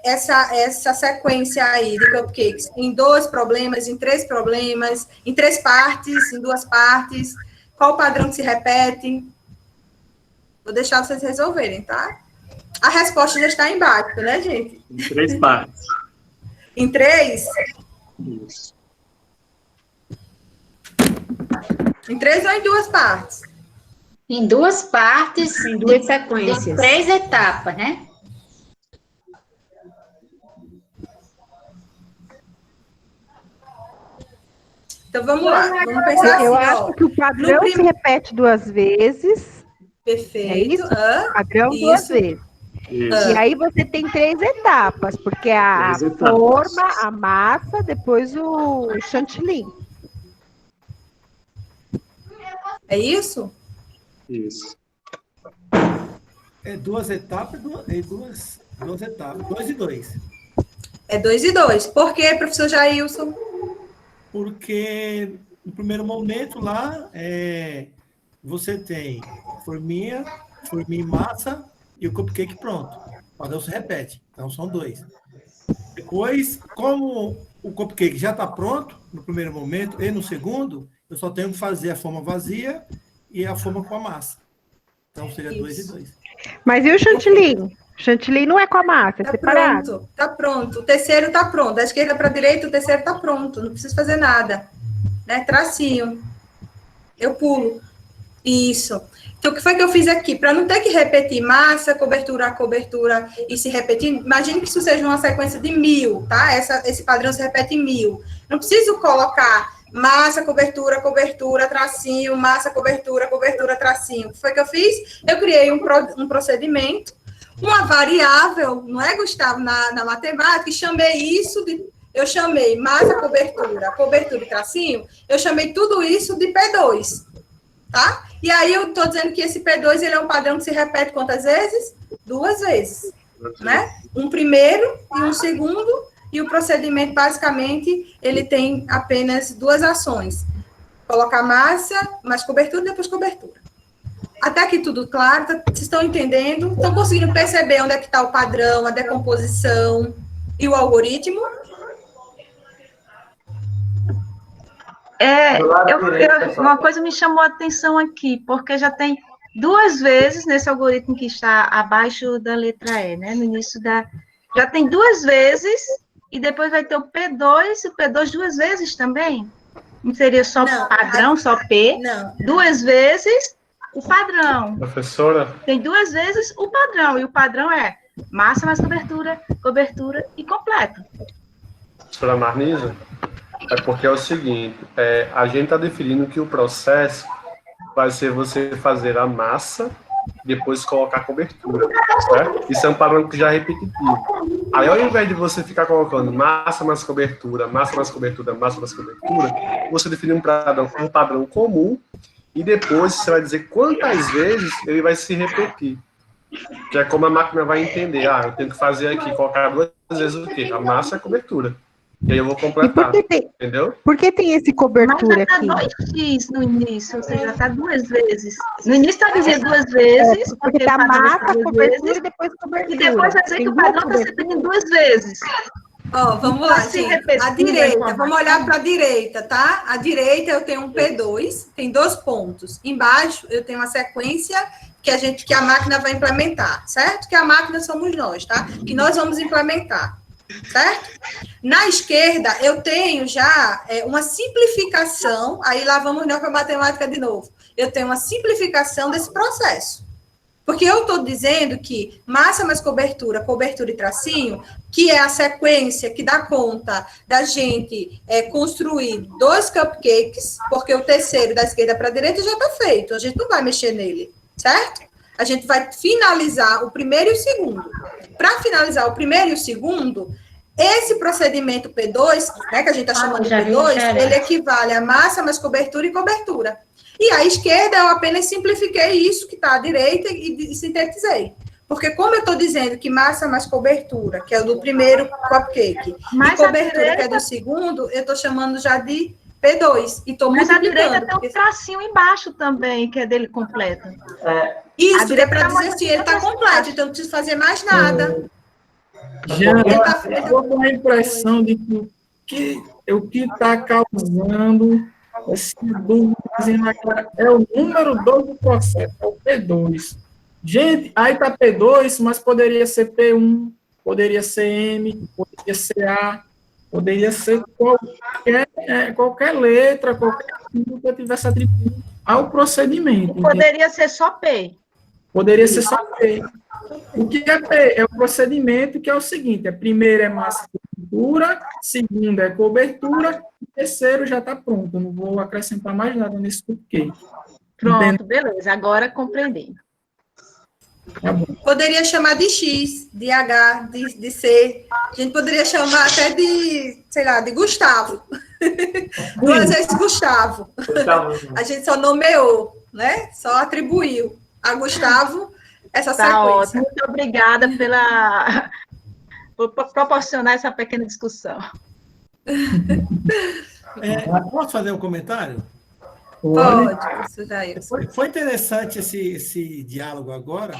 essa sequência aí de cupcakes em 2 problemas, em 3 problemas, em 3 partes, em 2 partes. Qual o padrão que se repete? Vou deixar vocês resolverem, tá? A resposta já está embaixo, né, gente? Em 3 partes. Em 3? Isso. Em 3 ou em 2 partes? Em 2 partes, em 2 sequências. De 3 etapas, né? Então, vamos lá. Vamos pensar assim, eu acho que o padrão se repete 2 vezes. Perfeito. É isso? Padrão 2 vezes. Isso. E aí você tem 3 etapas, porque a forma, a massa, depois o chantilly. É isso? Isso. É 2 etapas, 2 etapas, 2 e 2. É 2 e 2. Por quê, professor Jailson? Porque no primeiro momento lá, você tem forminha e massa e o cupcake pronto. O padrão se repete. Então, são 2. Depois, como o cupcake já está pronto, no primeiro momento e no segundo, eu só tenho que fazer a forma vazia e a forma com a massa. Então, seria 2 e 2. Mas e o chantilly? Chantilly não é com a massa, é separado. Tá pronto. O terceiro tá pronto. Da esquerda para a direita, o terceiro tá pronto. Não preciso fazer nada. Né? Tracinho. Eu pulo. Isso. Então, o que foi que eu fiz aqui? Para não ter que repetir massa, cobertura, e se repetir, imagine que isso seja uma sequência de 1000, tá? Esse padrão se repete em 1000. Não preciso colocar massa, cobertura, cobertura, tracinho, massa, cobertura, cobertura, tracinho. O que foi que eu fiz? Eu criei um procedimento, uma variável, não é, Gustavo, na matemática, e chamei isso de... Eu chamei massa, cobertura, cobertura e tracinho, eu chamei tudo isso de P2, tá? E aí eu estou dizendo que esse P2 ele é um padrão que se repete quantas vezes? 2 vezes, né? Um primeiro e um segundo, e o procedimento, basicamente, ele tem apenas 2 ações. Colocar massa, mais cobertura, depois cobertura. Até aqui tudo claro? Vocês estão entendendo? Estão conseguindo perceber onde é que está o padrão, a decomposição e o algoritmo? Uma coisa me chamou a atenção aqui, porque já tem 2 vezes nesse algoritmo que está abaixo da letra E, né? No início da... Já tem 2 vezes, e depois vai ter o P2, e o P2 2 vezes também? Não seria só padrão, só P? Não. 2 vezes o padrão. Professora? Tem 2 vezes o padrão, e o padrão é massa mais cobertura, cobertura e completo. Professora Marnisa? É porque é o seguinte, a gente está definindo que o processo vai ser você fazer a massa, depois colocar a cobertura, certo? Isso é um padrão que já é repetitivo. Aí, ao invés de você ficar colocando massa mais cobertura, massa mais cobertura, massa mais cobertura, você define um padrão comum e depois você vai dizer quantas vezes ele vai se repetir. Que é como a máquina vai entender. Eu tenho que fazer aqui, colocar 2 vezes o quê? A massa e a cobertura. E aí eu vou completar, entendeu? Por que tem esse cobertura aqui? Mas já está 2x no início, ou seja, já está 2 vezes. No início está dizendo 2 vezes, porque está massa, cobertura e depois cobertura. E depois vai dizer que o padrão está repetindo 2 vezes. Vamos lá, gente. A direita, vamos olhar para a direita, tá? À direita eu tenho um P2, tem 2 pontos. Embaixo eu tenho uma sequência que a máquina vai implementar, certo? Que a máquina somos nós, tá? Que nós vamos implementar. Certo? Na esquerda, eu tenho já uma simplificação, aí lá vamos nós para a matemática de novo. Eu tenho uma simplificação desse processo. Porque eu estou dizendo que massa mais cobertura, cobertura e tracinho, que é a sequência que dá conta da gente construir 2 cupcakes, porque o terceiro da esquerda para a direita já está feito, a gente não vai mexer nele, certo? A gente vai finalizar o primeiro e o segundo. Para finalizar o primeiro e o segundo, esse procedimento P2, né, que a gente está chamando de P2, ele equivale a massa mais cobertura e cobertura. E à esquerda, eu apenas simplifiquei isso que está à direita e sintetizei. Porque como eu estou dizendo que massa mais cobertura, que é o do primeiro cupcake, e cobertura, que é do segundo, eu estou chamando já de P2. E estou multiplicando. Mas a direita tem um tracinho embaixo também, que é dele completo. Isso, é para dizer assim, ele está completo, então não preciso fazer mais nada. Eu estou com a impressão de que o que está causando essa dúvida é o número 2 do processo, é o P2. Gente, aí está P2, mas poderia ser P1, poderia ser M, poderia ser A, poderia ser qualquer letra, qualquer coisa que eu tivesse atribuído ao procedimento. Poderia ser só P. Poderia ser só P. O que é P? É o procedimento que é o seguinte, primeiro é massa e cobertura, segundo é cobertura, e terceiro já está pronto, eu não vou acrescentar mais nada nesse cupcake. Pronto, beleza, agora compreendi. Tá bom. Poderia chamar de X, de H, de C, a gente poderia chamar até de, sei lá, de Gustavo. 2 vezes Gustavo. A gente só nomeou, né? Só atribuiu a Gustavo essa sequência. Ótimo. Muito obrigada por proporcionar essa pequena discussão. Posso fazer um comentário? Pode. Foi interessante esse diálogo agora,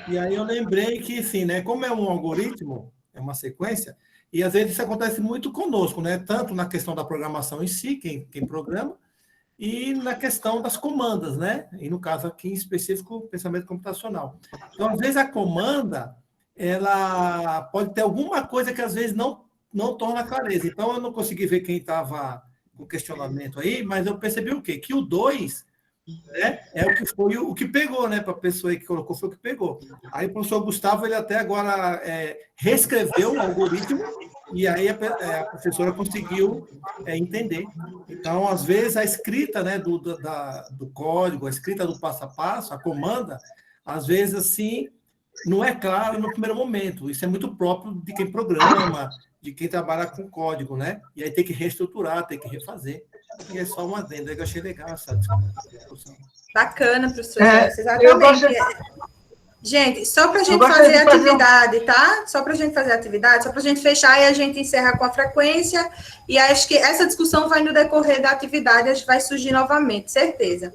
e aí eu lembrei que, assim, né, como é um algoritmo, é uma sequência, e às vezes isso acontece muito conosco, né, tanto na questão da programação em si, quem programa, e na questão das comandas, né? E no caso aqui em específico, pensamento computacional. Então, às vezes a comanda, ela pode ter alguma coisa que às vezes não torna clareza. Então, eu não consegui ver quem estava com questionamento aí, mas eu percebi o quê? Que o 2, né, é o que foi o que pegou, né? Para a pessoa aí que colocou, foi o que pegou. Aí o professor Gustavo, ele até agora reescreveu o algoritmo E aí a professora conseguiu entender. Então, às vezes, a escrita, né, do código, a escrita do passo a passo, a comanda, às vezes, assim, não é claro no primeiro momento. Isso é muito próprio de quem programa, de quem trabalha com código, né? E aí tem que reestruturar, tem que refazer. E é só uma adenda, eu achei legal essa discussão. Bacana, professor. Exatamente. Gente, só para a gente fazer a atividade, tá? Só para a gente fazer a atividade, só para a gente fechar e a gente encerra com a frequência. E acho que essa discussão vai no decorrer da atividade, a gente vai surgir novamente, certeza.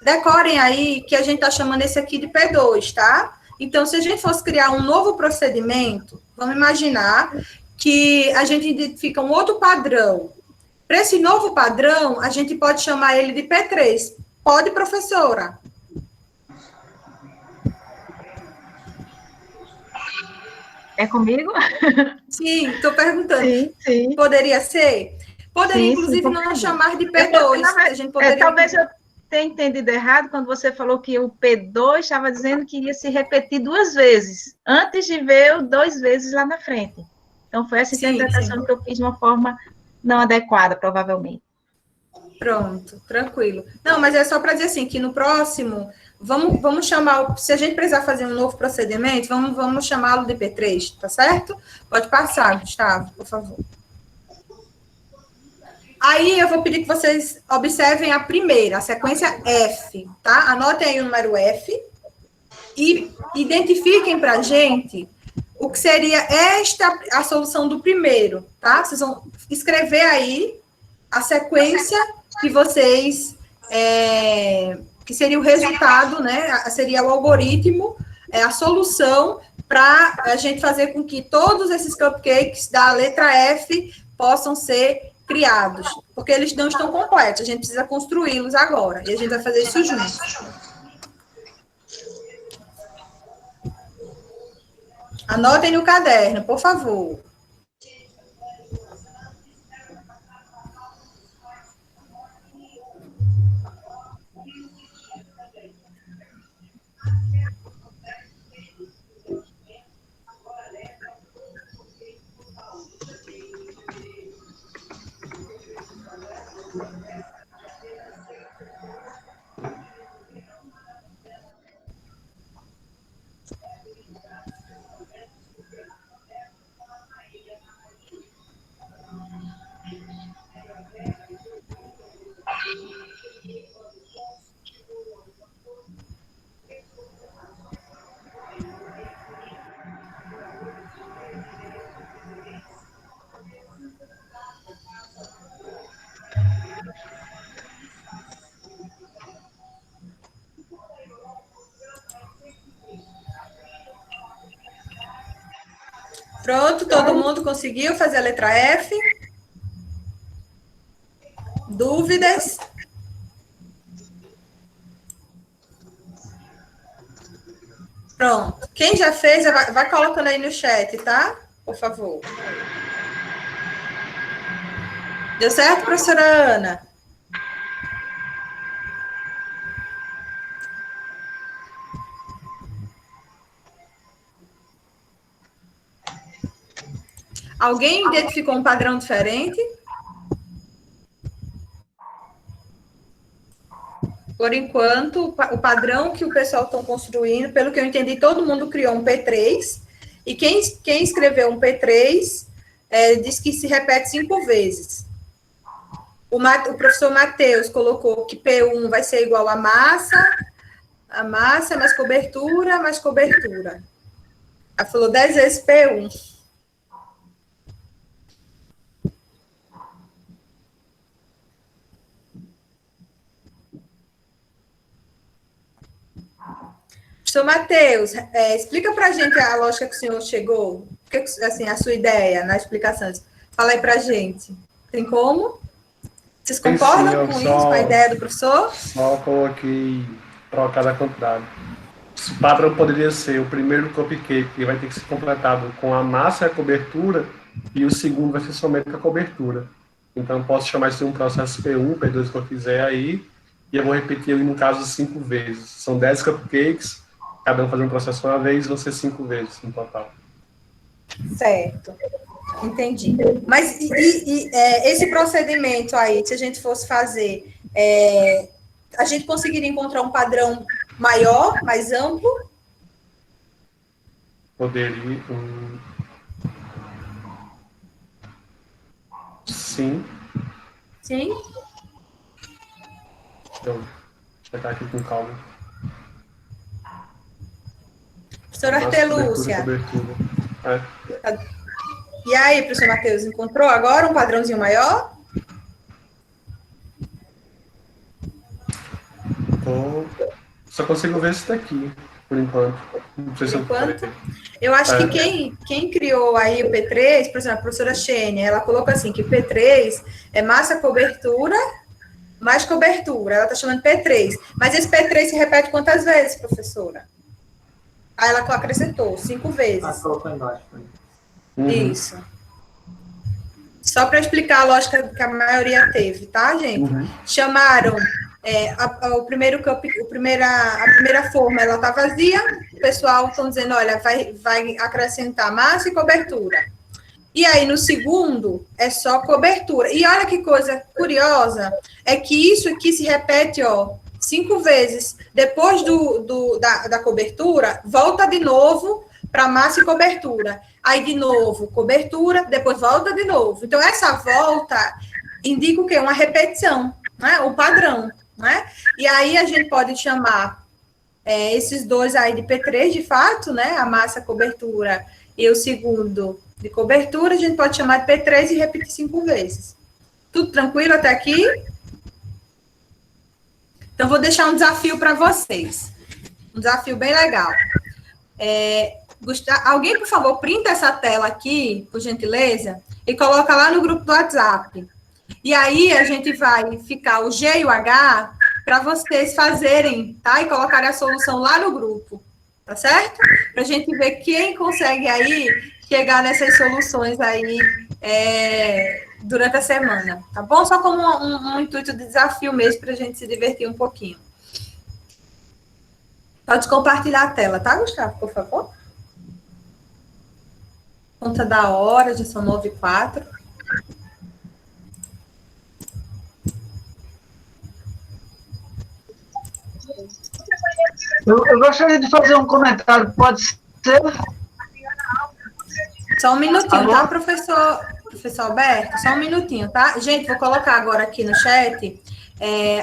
Decorem aí que a gente está chamando esse aqui de P2, tá? Então, se a gente fosse criar um novo procedimento, vamos imaginar que a gente identifica um outro padrão. Para esse novo padrão, a gente pode chamar ele de P3. Pode, professora? É comigo? Sim, estou perguntando. Sim. Poderia ser? Poderia, inclusive, não chamar de P2. A gente poderia... Talvez eu tenha entendido errado quando você falou que o P2 estava dizendo que iria se repetir 2 vezes, antes de ver o 2 vezes lá na frente. Então, foi essa interpretação que eu fiz de uma forma não adequada, provavelmente. Pronto, tranquilo. Não, mas é só para dizer assim, que no próximo... Vamos chamar, se a gente precisar fazer um novo procedimento, vamos chamá-lo de P3, tá certo? Pode passar, Gustavo, por favor. Aí eu vou pedir que vocês observem a primeira, a sequência F, tá? Anotem aí o número F e identifiquem para a gente o que seria a solução do primeiro, tá? Vocês vão escrever aí a sequência que vocês... que seria o resultado, né? Seria o algoritmo, a solução para a gente fazer com que todos esses cupcakes da letra F possam ser criados, porque eles não estão completos, a gente precisa construí-los agora, e a gente vai fazer isso juntos. Anotem no caderno, por favor. Pronto, todo mundo conseguiu fazer a letra F? Dúvidas? Pronto. Quem já fez, vai colocando aí no chat, tá? Por favor. Deu certo, professora Ana? Alguém identificou um padrão diferente? Por enquanto, o padrão que o pessoal está construindo, pelo que eu entendi, todo mundo criou um P3, e quem escreveu um P3 diz que se repete 5 vezes. O professor Matheus colocou que P1 vai ser igual a massa mais cobertura, mais cobertura. Ela falou 10 vezes P1. Professor Matheus, explica para a gente a lógica que o senhor chegou, assim, a sua ideia na explicação. Fala aí para a gente. Tem como? Vocês concordam com isso, com a ideia do professor? Só coloquei trocar a quantidade. O padrão poderia ser o primeiro cupcake, que vai ter que ser completado com a massa e a cobertura, e o segundo vai ser somente com a cobertura. Então, posso chamar isso de um processo P1, P2, que eu quiser aí, e eu vou repetir, no caso, 5 vezes. São 10 cupcakes, cada um fazendo um processo uma vez, vão ser 5 vezes no total. Certo. Entendi. Mas esse procedimento aí, se a gente fosse fazer, a gente conseguiria encontrar um padrão maior, mais amplo? Poderia. Sim. Sim? Deixa eu checar aqui com calma. Professora Artelúcia. Cobertura. E aí, professor Matheus, encontrou agora um padrãozinho maior? Só consigo ver esse daqui, por enquanto. Não sei se Eu acho que quem criou aí o P3, por exemplo, a professora Xênia, ela colocou assim, que P3 é massa cobertura mais cobertura. Ela está chamando P3. Mas esse P3 se repete quantas vezes, professora? Aí ela acrescentou 5 vezes. Colocou embaixo. Isso. Só para explicar a lógica que a maioria teve, tá, gente? Chamaram a primeira forma, ela tá vazia, o pessoal estão dizendo, olha, vai acrescentar massa e cobertura. E aí, no segundo, é só cobertura. E olha que coisa curiosa, é que isso aqui se repete, 5 vezes. Depois da cobertura, volta de novo para massa e cobertura. Aí, de novo, cobertura, depois volta de novo. Então, essa volta indica o quê? Uma repetição, né? O padrão, né? E aí, a gente pode chamar esses dois aí de P3, de fato, né? A massa, cobertura e o segundo de cobertura, a gente pode chamar de P3 e repetir 5 vezes. Tudo tranquilo até aqui? Então, vou deixar um desafio para vocês. Um desafio bem legal. Alguém, por favor, printa essa tela aqui, por gentileza, e coloca lá no grupo do WhatsApp. E aí, a gente vai ficar o G e o H para vocês fazerem, tá? E colocarem a solução lá no grupo, tá certo? Para a gente ver quem consegue aí chegar nessas soluções aí durante a semana, tá bom? Só como um intuito de desafio mesmo, para a gente se divertir um pouquinho. Pode compartilhar a tela, tá, Gustavo, por favor? Conta da hora, já são 9h04. Eu gostaria de fazer um comentário, pode ser? Só um minutinho, tá, professor Alberto? Só um minutinho, tá? Gente, vou colocar agora aqui no chat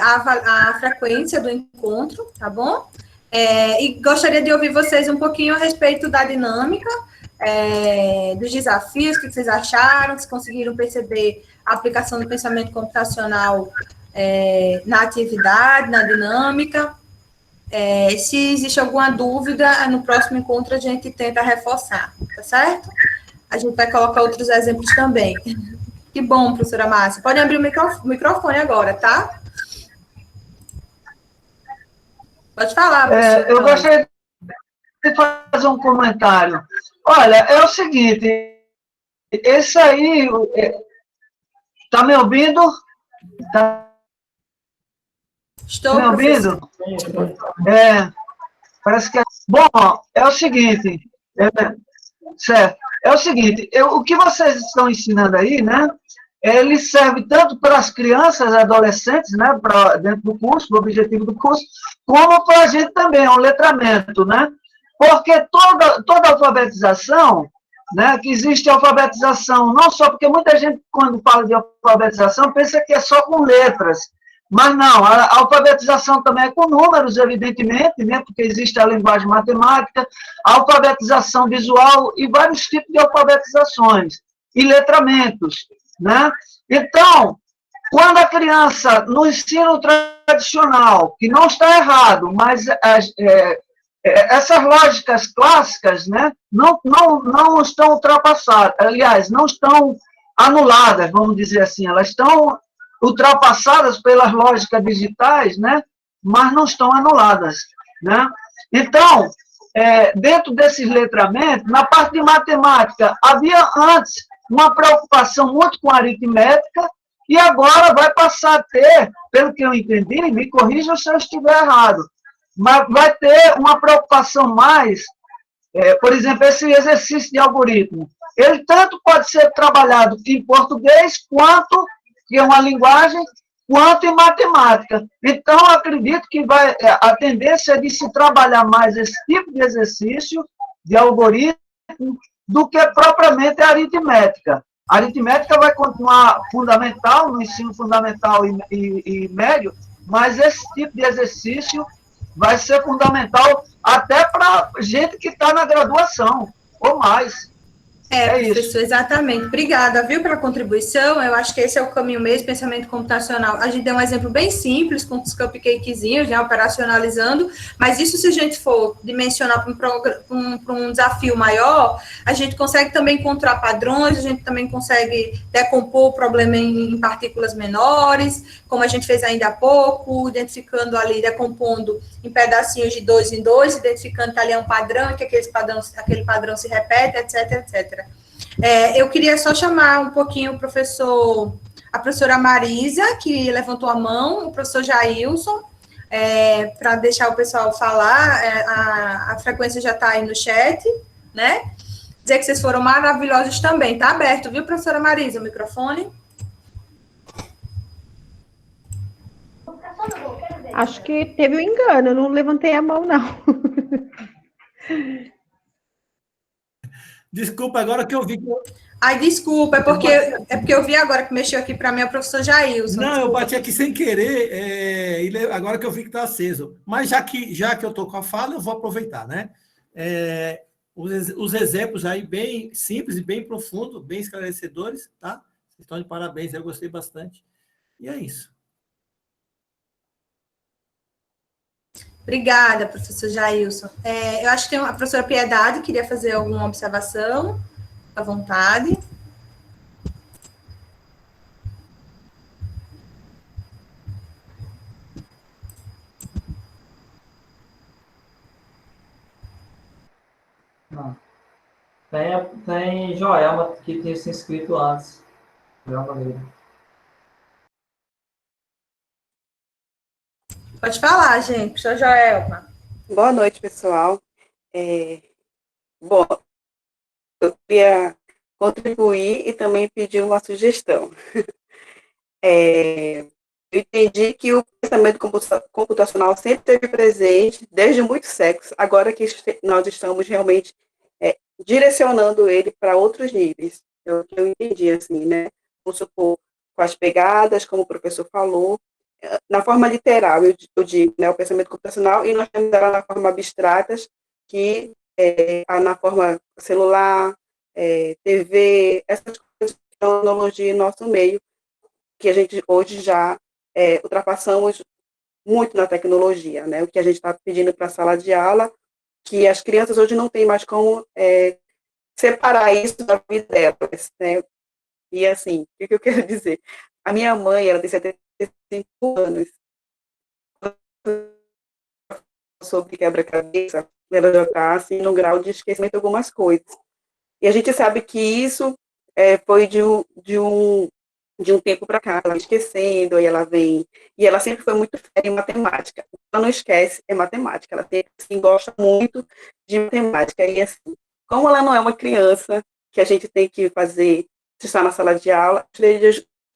a frequência do encontro, tá bom? E gostaria de ouvir vocês um pouquinho a respeito da dinâmica, dos desafios, o que vocês acharam, se conseguiram perceber a aplicação do pensamento computacional na atividade, na dinâmica. Se existe alguma dúvida, no próximo encontro a gente tenta reforçar, tá certo? A gente vai colocar outros exemplos também. Que bom, professora Márcia. Pode abrir o microfone agora, tá? Pode falar, professora. Eu gostaria de fazer um comentário. Olha, é o seguinte, esse aí, está me ouvindo? Estou me ouvindo? Parece que Bom, é o seguinte, certo? É o seguinte, o que vocês estão ensinando aí, né? Ele serve tanto para as crianças e adolescentes, né? Dentro do curso, do objetivo do curso, como para a gente também, é um letramento, né? Porque toda alfabetização, né? Que existe alfabetização, não só porque muita gente, quando fala de alfabetização, pensa que é só com letras. Mas não, a alfabetização também é com números, evidentemente, né, porque existe a linguagem matemática, a alfabetização visual e vários tipos de alfabetizações, e letramentos, né? Então, quando a criança, no ensino tradicional, que não está errado, mas essas lógicas clássicas, né, não estão ultrapassadas, aliás, não estão anuladas, vamos dizer assim, elas estão ultrapassadas pelas lógicas digitais, né? Mas não estão anuladas, né? Então, dentro desses letramentos, na parte de matemática, havia antes uma preocupação muito com a aritmética e agora vai passar a ter, pelo que eu entendi, me corrija se eu estiver errado, mas vai ter uma preocupação mais, por exemplo, esse exercício de algoritmo. ele tanto pode ser trabalhado em português, quanto, que é uma linguagem, quanto em matemática. Então, acredito que a tendência é de se trabalhar mais esse tipo de exercício, de algoritmo, do que propriamente a aritmética. A aritmética vai continuar fundamental no ensino fundamental e médio, mas esse tipo de exercício vai ser fundamental até para gente que está na graduação, ou mais. Professor, isso. Exatamente. Obrigada, viu, pela contribuição. Eu acho que esse é o caminho mesmo, pensamento computacional. A gente deu um exemplo bem simples, com os cupcakezinhos, já operacionalizando, mas isso, se a gente for dimensionar para um desafio maior, a gente consegue também encontrar padrões, a gente também consegue decompor o problema em partículas menores, como a gente fez ainda há pouco, identificando ali, decompondo em pedacinhos de 2 em 2, identificando que ali é um padrão, que aquele padrão se repete, etc, etc. Eu queria só chamar um pouquinho a professora Marisa, que levantou a mão, o professor Jailson, para deixar o pessoal falar, a frequência já está aí no chat, né? Dizer que vocês foram maravilhosos também. Está aberto, viu, professora Marisa, o microfone? Acho que teve um engano, eu não levantei a mão, não. Desculpa, agora que eu vi que Ai, desculpa, é porque eu vi agora que mexeu aqui para mim o professor Jailson. Não, desculpa. eu bati aqui sem querer, agora que eu vi que está aceso. Mas já que eu estou com a fala, eu vou aproveitar, né? Os exemplos aí bem simples e bem profundos, bem esclarecedores, tá? Vocês estão de parabéns, eu gostei bastante. E é isso. Obrigada, professor Jailson. Eu acho que tem a professora Piedade queria fazer alguma observação. À vontade. Não. Tem Joelma, que tinha se inscrito antes. Joelma Lira. Pode falar, gente, professor Joelma. Boa noite, pessoal. Bom, eu queria contribuir e também pedir uma sugestão. Eu entendi que o pensamento computacional sempre esteve presente desde muitos séculos, agora que nós estamos realmente direcionando ele para outros níveis. É o que eu entendi, assim, né? Vamos supor, com as pegadas, como o professor falou, na forma literal, eu digo, né, o pensamento computacional, e nós temos ela na forma abstratas, que na forma celular, TV, essas coisas que estão na tecnologia em nosso meio, que a gente hoje já ultrapassamos muito na tecnologia, né? O que a gente está pedindo para a sala de aula, que as crianças hoje não têm mais como separar isso da vida delas, né? E assim, o que eu quero dizer? A minha mãe, ela tem 75 anos, sobre quebra-cabeça, ela já está assim, no grau de esquecimento de algumas coisas. E a gente sabe que isso foi de um tempo para cá, ela esquecendo, e ela vem, e ela sempre foi muito férrea em matemática. Ela não esquece, é matemática, ela sempre, assim, gosta muito de matemática. E assim, como ela não é uma criança que a gente tem que fazer, estar na sala de aula,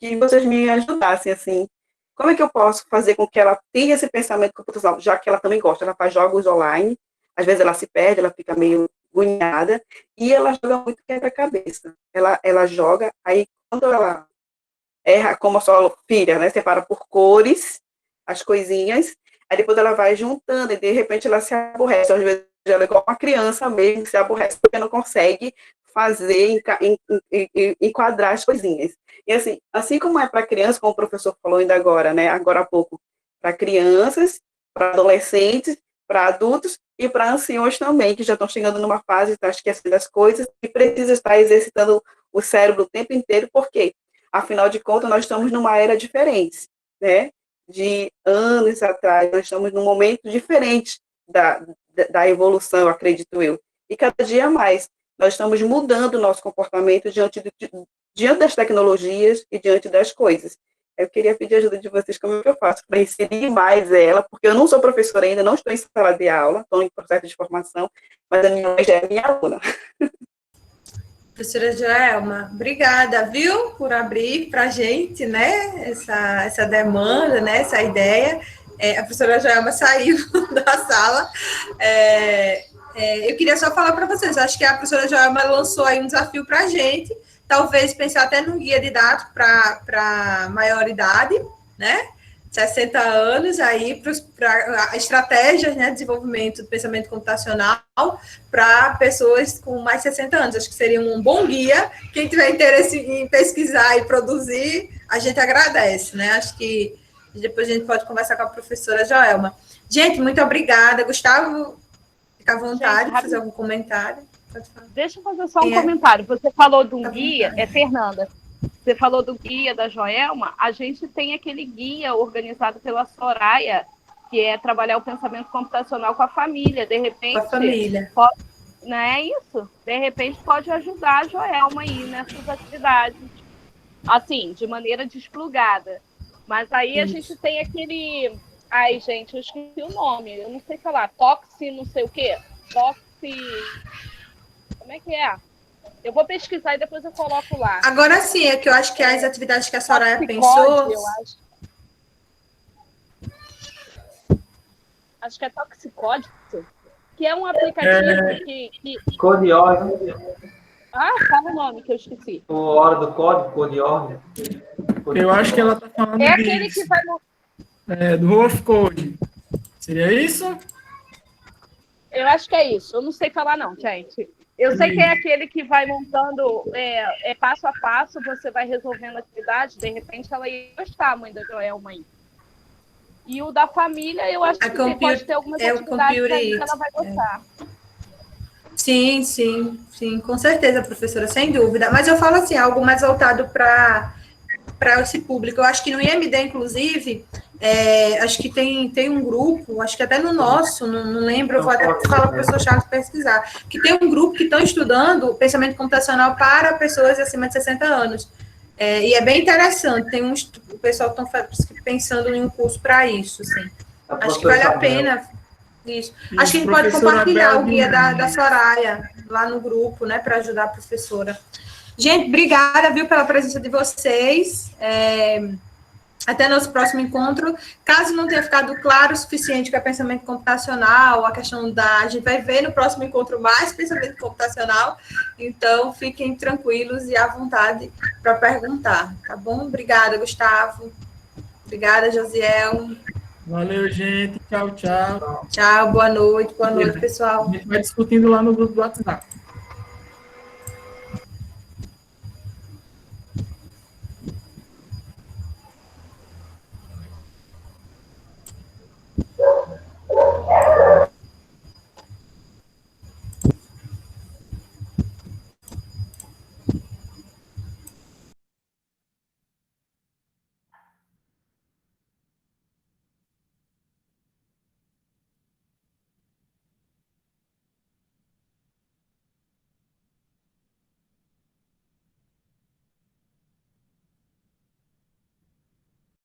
que vocês me ajudassem, assim, como é que eu posso fazer com que ela tenha esse pensamento computacional, já que ela também gosta, ela faz jogos online, às vezes ela se perde, ela fica meio agoniada, e ela joga muito quebra-cabeça. Ela joga, aí quando ela erra, como a sua filha, né, separa por cores as coisinhas, aí depois ela vai juntando, e de repente ela se aborrece, às vezes ela é igual uma criança mesmo, que se aborrece porque não consegue fazer, enquadrar as coisinhas. E assim como é para criança, como o professor falou ainda agora, né, agora há pouco, para crianças, para adolescentes, para adultos e para anciões também, que já estão chegando numa fase, está esquecendo as coisas e precisa estar exercitando o cérebro o tempo inteiro, porque, afinal de contas, nós estamos numa era diferente, né? De anos atrás, nós estamos num momento diferente da evolução, acredito eu. E cada dia mais, nós estamos mudando o nosso comportamento diante das tecnologias e diante das coisas. Eu queria pedir ajuda de vocês, como é que eu faço para inserir mais ela, porque eu não sou professora ainda, não estou em sala de aula, estou em processo de formação, mas a minha mãe já é minha aluna. Professora Joelma, obrigada, viu, por abrir para a gente, né, essa demanda, né, essa ideia. A professora Joelma saiu da sala. Eu queria só falar para vocês, acho que a professora Joelma lançou aí um desafio para a gente, talvez pensar até num guia didático para maioridade, né, 60 anos, aí para estratégias, né, de desenvolvimento do pensamento computacional para pessoas com mais de 60 anos. Acho que seria um bom guia. Quem tiver interesse em pesquisar e produzir, a gente agradece, né? Acho que depois a gente pode conversar com a professora Joelma. Gente, muito obrigada. Gustavo, fica à vontade de fazer algum comentário. Deixa eu fazer só um comentário. Você falou de um guia, Fernanda. Você falou do guia da Joelma, a gente tem aquele guia organizado pela Soraya, que é trabalhar o pensamento computacional com a família. De repente, com a família. Não é isso? De repente pode ajudar a Joelma aí nessas atividades, assim, de maneira desplugada. Mas aí a gente tem aquele... Ai, gente, eu esqueci o nome, eu não sei falar. Toxi, não sei o quê. Toxi... Como é que é? Eu vou pesquisar e depois eu coloco lá. Agora sim, é que eu acho que as atividades que a Soraya pensou... Eu acho que é Toxicódice, que é um aplicativo que... Code-Ordem. Ah, fala o nome que eu esqueci. O Hora do Código, Code-Ordem. Eu acho que ela está falando aquele que vai... do Wolf Code. Seria isso? Eu acho que é isso. Eu não sei falar não, gente. Eu sei que é aquele que vai montando passo a passo, você vai resolvendo a atividade, de repente ela ia gostar, a mãe da Joelma aí. E o da família, eu acho que pode ter algumas atividades aí que ela vai gostar. Sim, com certeza, professora, sem dúvida. Mas eu falo assim, algo mais voltado para esse público. Eu acho que no IMD, inclusive, acho que tem um grupo, acho que até no nosso, não lembro, eu vou até falar para o professor Charles pesquisar, que tem um grupo que estão estudando pensamento computacional para pessoas acima de 60 anos. E é bem interessante, o pessoal está pensando em um curso para isso, assim. Acho que vale a pena. Isso. Acho que a gente pode compartilhar o guia da Soraya lá no grupo, né, para ajudar a professora. Gente, obrigada, viu, pela presença de vocês. Até nosso próximo encontro. Caso não tenha ficado claro o suficiente que é pensamento computacional, a questão a gente vai ver no próximo encontro mais pensamento computacional, então fiquem tranquilos e à vontade para perguntar, tá bom? Obrigada, Gustavo. Obrigada, Josiel. Valeu, gente. Tchau, tchau. Tchau, boa noite, pessoal. A gente vai discutindo lá no grupo do WhatsApp.